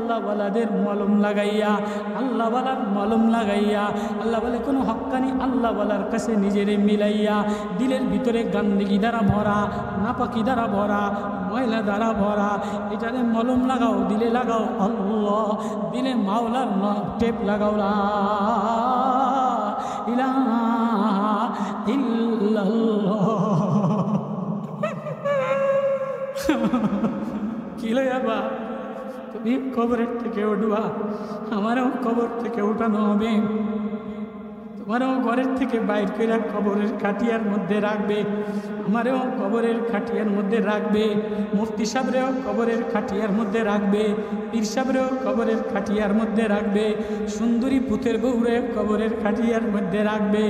আল্লাহওয়ালাদের মলম লাগাইয়া, আল্লাহওয়ালার মলম লাগাইয়া, আল্লাহ বলে কোনো হক্কানি আল্লাহওয়ালার কাছে নিজেরে মিলাইয়া, দিলের ভিতরে গান্দিগি দ্বারা ভরা, নাপাকি দ্বারা ভরা, ময়লা দ্বারা ভরা, এটারে মলম লাগাও, দিলে লাগাও আল্লাহ, দিলে মাওলার টেপ লাগাও লা ইলাহা ইল্লাল্লাহ। কি লইবা তুমি কবরের থেকে উঠবা, আমারও কবর থেকে উঠানো হবে, তোমারও ঘরের থেকে বাইর করে কবরের খাটিয়ার মধ্যে রাখবে, আমারও কবরের খাটিয়ার মধ্যে রাখবে, মুফতি সাহেবরেও কবরের খাটিয়ার মধ্যে রাখবে, পীর সাহেবরেও কবরের খাটিয়ার মধ্যে রাখবে, সুন্দরী পুতের বউরে কবরের খাটিয়ার মধ্যে রাখবে,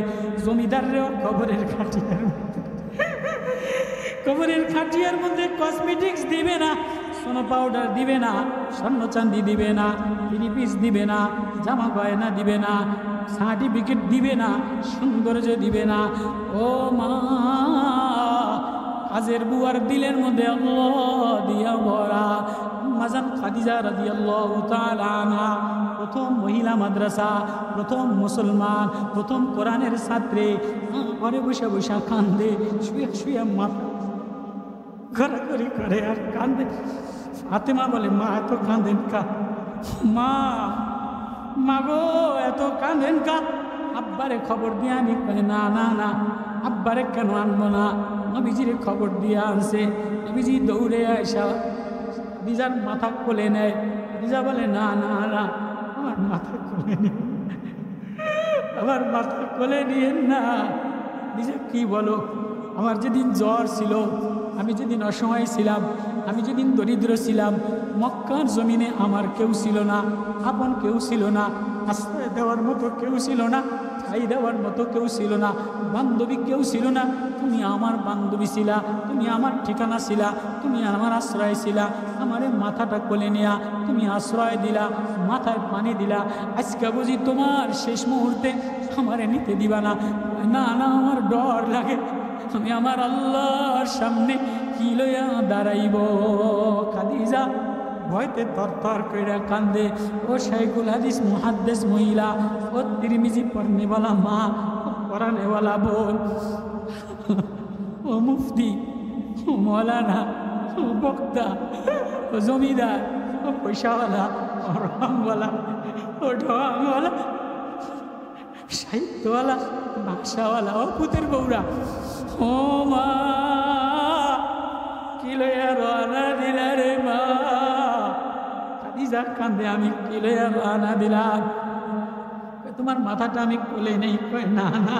জমিদাররেও কবরের খাটিয়ার মধ্যে, কবরের খাটিয়ার মধ্যে কসমেটিক্স দিবে না, সোনো পাউডার দিবে না, স্বর্ণ চাঁদি দিবে না, পিস দিবে না, জামা গয়না দিবে না, সার্টিফিকেট দিবে না, সৌন্দর্য দিবে না। ও মা, কাজের বুয়ার দিলের মধ্যে আল্লাহ দিয়া ভরা। মাজান খাদিজা রাদিয়াল্লাহু তাআলা আনহা প্রথম মহিলা মাদ্রাসা, প্রথম মুসলমান, প্রথম কোরআনের ছাত্রী, ঘরে বসে বসে কান্দে, শুয়ে শুয়ে মাথা ঘোরাঘুরি করে আর কান্দে। ফাতেমা বলে, মা এত কাঁদেন কা? মা মাগো এত কাঁদেন কা? আব্বারে খবর দিয়ে আনি। না না না, আব্বারে কেন আনবো না, নবীজিরে খবর দিয়ে আনছে। নবীজি দৌড়ে আসা দিজার মাথা কোলে নেয়। দিজা বলে, না না না, আমার মাথা কোলে নেই, আমার মাথা কোলে নিয়েন না। দিজা কি বলো? আমার যেদিন জ্বর ছিল, আমি যেদিন অসময় ছিলাম, আমি যেদিন দরিদ্র ছিলাম, মক্কার জমিনে আমার কেউ ছিল না, আপন কেউ ছিল না, আশ্রয় দেওয়ার মতো কেউ ছিল না, ঠাই দেওয়ার মতো কেউ ছিল না, বান্ধবী কেউ ছিল না। তুমি আমার বান্ধবী ছিলা, তুমি আমার ঠিকানা ছিলা, তুমি আমার আশ্রয় ছিলা। আমারে মাথাটা কোলে নেয়া তুমি আশ্রয় দিলা, মাথায় পানি দিলা। আজকে বুঝি তোমার শেষ মুহূর্তে আমারে নিতে দিবা না? না না, আমার ডর লাগে, আমি আমার আল্লাহর সামনে কি লইয়া দাঁড়াইব। খাদিজা ভয়তে তরতর কইরা কান্দে। ও শাইখুল হাদিস মুহাদ্দিস মহিলা, ও তিরমিজি পড়নেওয়ালা মা, ও পড়ানেওয়ালা বোন, ও মুফতি, ও মৌলানা, ও বক্তা, ও জমিদার, ও পয়সাওয়ালা, ও রংওয়ালা, ও ঢংওয়ালা, সাহিত্যওয়ালা, বাক্সাওয়ালা, ও পুতের বউরা, ও মা কি লইয়া রানা দিলা রে মা? খাদিজা কান্দে, আমি কি লইয়া রানা দিলাম? তোমার মাথাটা আমি কোলে নেই। কয় না না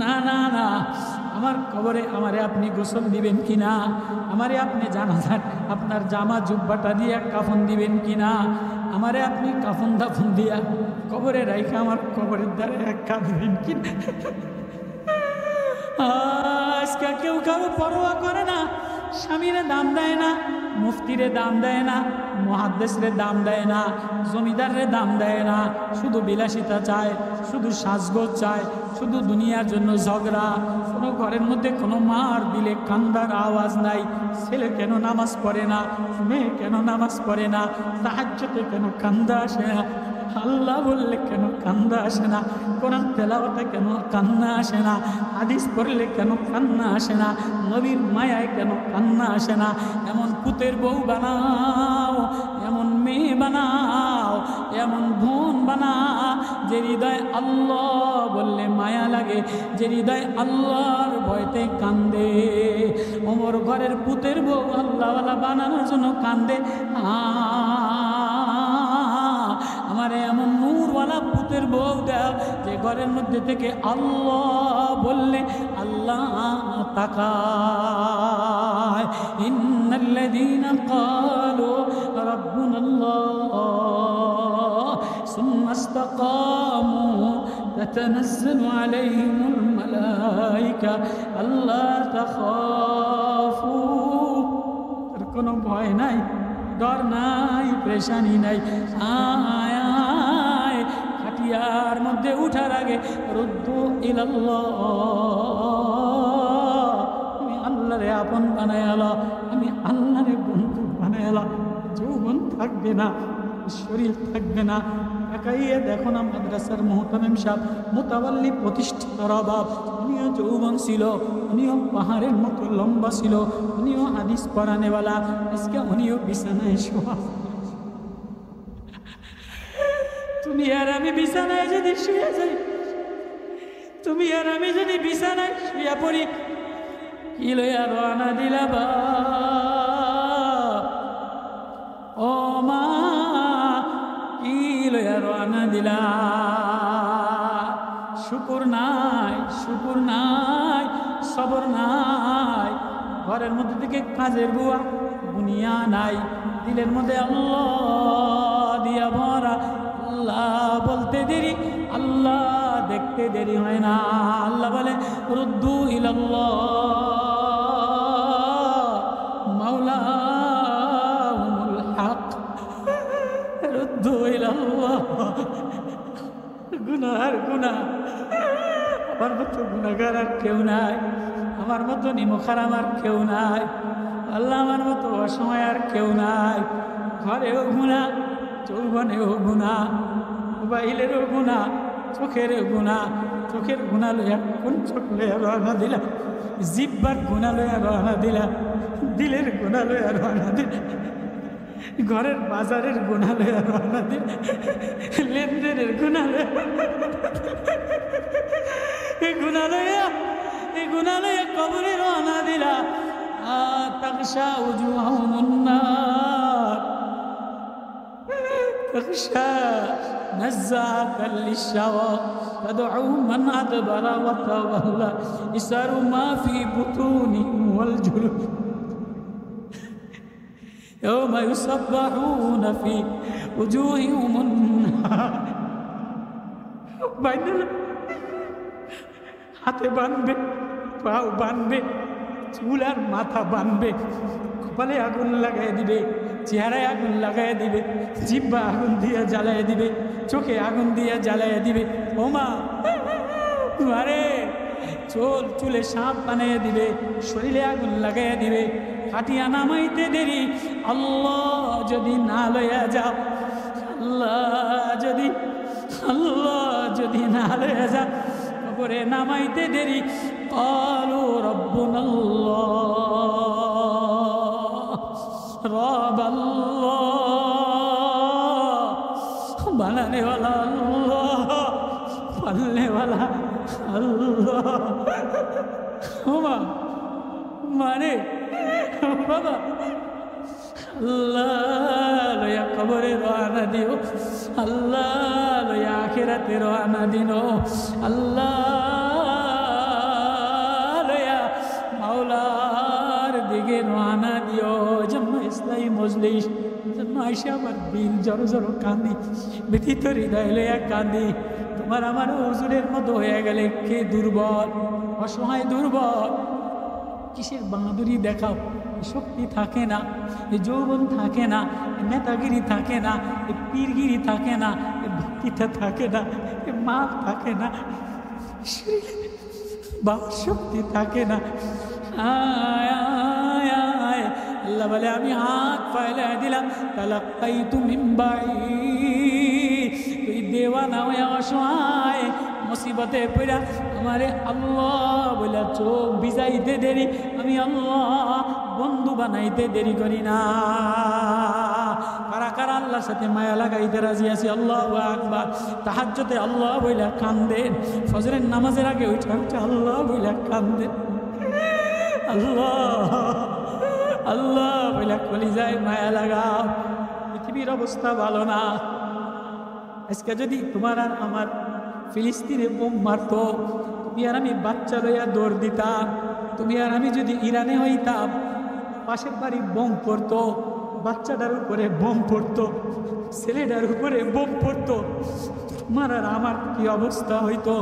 না না না, আমার কবরে আমারে আপনি গোসল দিবেন কিনা, আমারে আপনি জানাজার আপনার জামা জুব্বাটা দিয়ে কাফন দিবেন কিনা, আমারে আপনি কাফন দাফন দিয়া কবরে রাইখা আমার কবরের দ্বারা এক কাঁদবেন কিনা। আজকে কেউ কারো পরোয়া করে না, স্বামীরে দাম দেয় না, মুফতিরে দাম দেয় না, মুহাদ্দিসরে দাম দেয় না, জমিদারে দাম দেয় না, শুধু বিলাসিতা চায়, শুধু সাজগোজ চায়, শুধু দুনিয়ার জন্য ঝগড়া। কোনো ঘরের মধ্যে কোনো মার দিলে কান্দার আওয়াজ নাই। ছেলে কেন নামাজ পড়ে না, মেয়ে কেন নামাজ পড়ে না, তাহাজ্জুদে কেন কান্দা আসে না, আল্লাহ বললে কেন কান্না আসে না, কোরআন তেলাওয়াতে কেন কান্না আসে না, হাদিস পড়লে কেন কান্না আসে না, নবীর মায়ায় কেন কান্না আসে না? এমন পুতের বউ বানাও, এমন মেয়ে বানাও, এমন বোন বানাও যে হৃদয় আল্লাহ বললে মায়া লাগে, যে হৃদয় আল্লাহর ভয়তে কান্দে। ওমর ঘরের পুতের বউ আল্লাহওয়ালা বানানোর জন্য কান্দে। আমার এমন নূরওয়ালা পুতের বউ দাও যে ঘরের মধ্যে থেকে আল্লাহ বললে আল্লাহ তাকায়। ইন্নাল্লাযীনা ক্বালু রাব্বুনাল্লাহ সুম্মা ইসতাকামু তাতানাজ্জালু আলাইহিমুল মালায়েকা আল্লা তাখাফু। এর কোনো ভয় নাই, ডর নাই, পেরেশানি নাই। আয় আয় খাটিয়ার মধ্যে উঠার আগে রুদ্দু ইলাল্লাহ, আমি আল্লাহরে আপন বানায়ালা, আমি আল্লাহরে বন্ধু বানায়ালা। যৌবন থাকবে না, শরীর থাকবে না। তাকাইয়ে দেখো না মাদ্রাসার মুহতামিম সাহেব, মুতাওয়াল্লি প্রতিষ্ঠার অভাব, উনিও যৌবন ছিল, উনিও পাহাড়ের মতো লম্বা ছিল, উনিও হাদিস পড়ানেওয়ালা, আজকে উনিও বিছানায় শোয়া। তুমি আর আমি বিছানায় যদি শুয়ে যাই, তুমি আর আমি যদি বিছানায় শুয়ে পড়ি, কি লইয়া রওনা দিলা বা ও মা, কি লইয়া রওনা দিলা? শুকুর নাই, শুকুর নাই, সবর নাই। ঘরের মধ্যে থেকে কাজের বুয়া দুনিয়া নাই, দিলের মধ্যে আল্লাহ দিয়া ভরা। আল্লাহ বলতে দেরি, আল্লাহ দেখতে দেরি হয় না। আল্লাহ বলে রুদ্দু ইলাল্লাহ মাওলাহুমুল হক, রুদ্দু ইলাল্লাহ। গুনার গুনাহ, আমার মতো গুনাহগার আর কেউ নাই, আমার মতো নিমখারাম আর কেউ নাই, আল্লাহ আমার মতো অসময় আর কেউ নাই। ঘরেও গুনাহ, যৌবনেও গুনাহ, মোবাইলেরও গুনাহ, চোখেরও গুনাহ। চোখের গুনাহ লইয়া কোন চোখ লইয়া রওনা দিলা? জিহ্বার গুনাহ লইয়া রওনা দিলা, দিলের গুনাহ লইয়া রওনা দিলা, ঘরের বাজারের গুনাহ লইয়া রওনা দিলা, লেনদেনের গুনাহ লইয়া, এই গুনাহ লইয়া, এই গুনাহ লইয়া কবরে রওনা দিলা। তাকশা উজুহাহুমুন নার, তাকশা নাযাআতাল লিশশাওয়া, তাদউ মান আদবারা ওয়া তাওয়াল্লা, ইসারু মা ফি বুতুনিহিম ওয়াল জুলুদ, ইয়াওমা ইউসাব্বাহুনা ফি উজুহিহিমুন নার। বাইনাল হাতে বাঁধবে, পাও বাঁধবে, চুল আর মাথা বাঁধবে, কপালে আগুন লাগাই দিবে, চেহারায় আগুন লাগাই দিবে, জিহ্বা আগুন দিয়ে জ্বালাই দিবে, চোখে আগুন দিয়ে জ্বালাই দিবে। ও মা, আরে চুলে সাপ বানিয়ে দিবে, শরীরে আগুন লাগাই দিবে। কাটিয়া নামাইতে দেরি, আল্লাহ যদি না লইয়া যাও, আল্লাহ যদি না লইয়া যাও, কবরে নামাইতে দেরি। ক্বালু রব্বুনাল্লাহ, রব আল্লাহ, বানানে ওয়ালা আল্লাহ, পালনে ওয়ালা আল্লাহ। ওমা মানে বাবা, আল্লাহ লইয়া কবরে রওনা দিও, আল্লাহ লইয়া আখিরাতে রওনা দিও, আল্লাহ লইয়া মাওলার দিকে রওনা দিও। জম্মা ইসলামী মজলিস, জম্মা আইসা আমার দিল জড়ো জড়ো কান্দি, ব্যথিত হৃদয় লইয়া কান্দি। তোমার আমার হুজুরের মতো হয়ে গেলে কে দুর্বল, অসহায় দুর্বল। কিসের বাহাদুরি দেখাও? শক্তি থাকে না, যৌবন থাকে না, নেতাগিরি থাকে না, পীরগিরি থাকে না, ভক্তিটা থাকে না, মাল থাকে না, বাবার শক্তি থাকে না। আল্লাহ বলে আমি হাত পাইলে দিলাম, তালাক্কাইতু মিন বাঈদ, তুই দেওয়ানা হয়ে অসহায় মুসিবতে পড়া আমারে আল্লাহ বলে চোখ ভিজাইতে দেরি, আমি আল্লাহ বন্ধু বানাইতে দেরি করি না। কারা কারা আল্লাহর সাথে মায়া লাগাইতে রাজি আছি? আল্লাহু আকবার। তাহাজ্জুদে আল্লাহ বইলা কান্দেন, ফজরের নামাজের আগে উঠে উঠে আল্লাহ বইলা কান্দেন, আল্লাহ আল্লাহ বইলা কলিজায় মায়া লাগাও। পৃথিবীর অবস্থা ভালো না। আজকে যদি তোমার আর আমার ফিলিস্তিনে বোম মারত, তুমি আর আমি বাচ্চা লইয়া দৌড় দিতাম। তুমি আর আমি যদি ইরানে হইতাম, পাশের বাড়ি বোম পড়তো, বাচ্চাটার উপরে বোম পড়তো, ছেলেটার উপরে বোম পড়তো, তোমার আর আমার কি অবস্থা হইতো?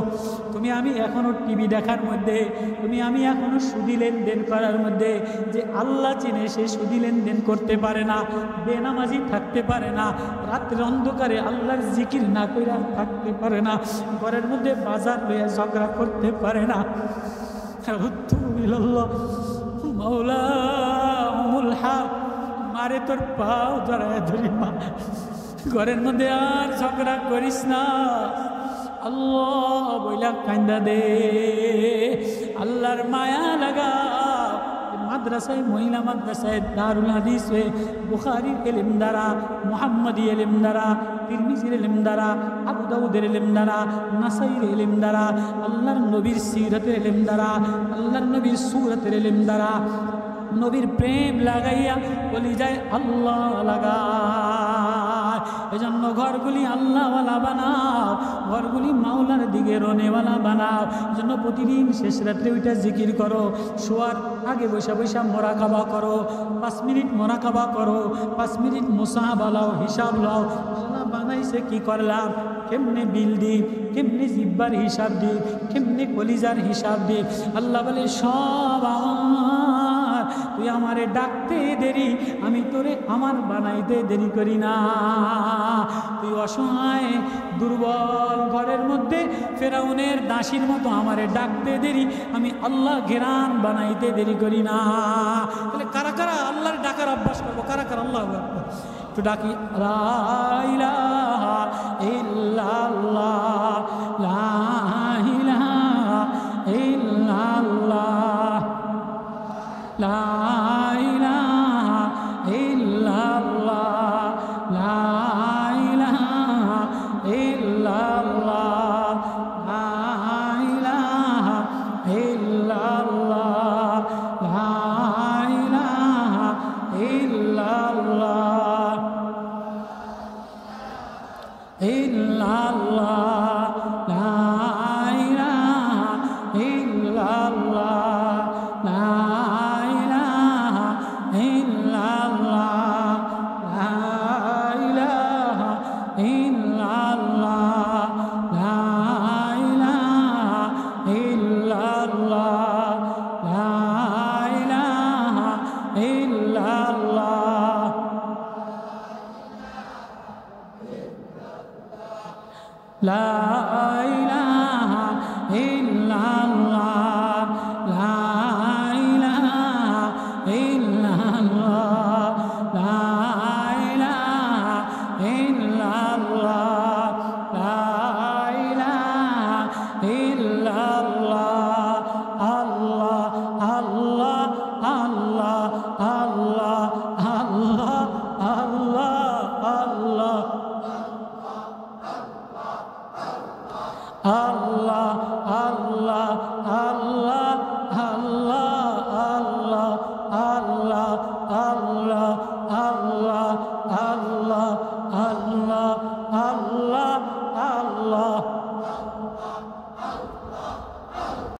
তুমি আমি এখনো টিভি দেখার মধ্যে, তুমি আমি এখনো সুদি লেনদেন করার মধ্যে। যে আল্লাহ চিনে সে সুদি লেনদেন করতে পারে না, বেনামাজি থাকতে পারে না, রাত্রে অন্ধকারে আল্লাহর জিকির না কইরা থাকতে পারে না, ঘরের মধ্যে বাজার লইয়া ঝগড়া করতে পারে না। মাওলাহুমুল হক, মারে তোর পাও ধরায় ধরি মা, ঘরের মধ্যে আর ঝগড়া করিস না, আল্লাহ বইলা কান্দা দে, আল্লাহর মায়া লাগা। মাদ্রাসায়, মহিলা মাদ্রাসায়, দারুল হাদিস, বুখারীর ইলম দ্বারা, মুহাম্মদী ইলম দ্বারা, তিরমিজির ইলম দ্বারা, আবু দাউদের ইলম দ্বারা, নাসাইর ইলম দ্বারা, আল্লাহর নবীর সিরাতের ইলম দ্বারা, আল্লাহর নবীর সূরাতের ইলম দ্বারা, নবীর প্রেম লাগাইয়া বলি যায় আল্লাহ লাগায়। এজন্য ঘরগুলি আল্লাহওয়ালা বানাও, ঘরগুলি মাওলার দিকে রনেওয়ালা বানাও। এজন্য প্রতিদিন শেষ রাত্রে ওইটা জিকির করো, শোয়ার আগে বৈশা বৈশা মোরাকাবা করো, 5 মিনিট মোরাকাবা করো, 5 মিনিট মুসাহাবা লাও, হিসাব লাও, আল্লাহ বানাইছে কি করলাম, কেমনে বিল দি, কেমনে জিব্বার হিসাব দি, কেমনে কলিজার হিসাব দি। আল্লাহ বলে সব আমার, তুই আমারে ডাকতে দেরি, আমি তোরে আমার বানাইতে দেরি করি না। তুই অসহায় দুর্বল ঘরের মধ্যে ফেরাউনের দাসীর মতো আমারে ডাকতে দেরি, আমি আল্লাহ ঘেরান বানাইতে দেরি করি না। তাহলে কারা কারা আল্লাহর ডাকার অভ্যাস করবো? কারা কারা আল্লাহ একটু ডাকি, লা ইলাহা ইল্লাল্লাহ, লা ইলাহা ইল্লাল্লাহ, লা ইলাহা ইল্লাল্লাহ, লা ইলাহা ইল্লাল্লাহ, লা ইলাহা ইল্লাল্লাহ, লা ইলাহা ইল্লাল্লাহ, ইল্লাল্লাহ, লা ইলাহা ইল্লাল্লাহ, লা ইলাহা ইল্লাল্লাহ, লা ইলাহা ইল্লাল্লাহ, লা ইলাহা ইল্লাল্লাহ, লা ইলাহা ইল্লাল্লাহ, লা ইলাহা ইল্লাল্লাহ, লা ইলাহা ইল্লাল্লাহ।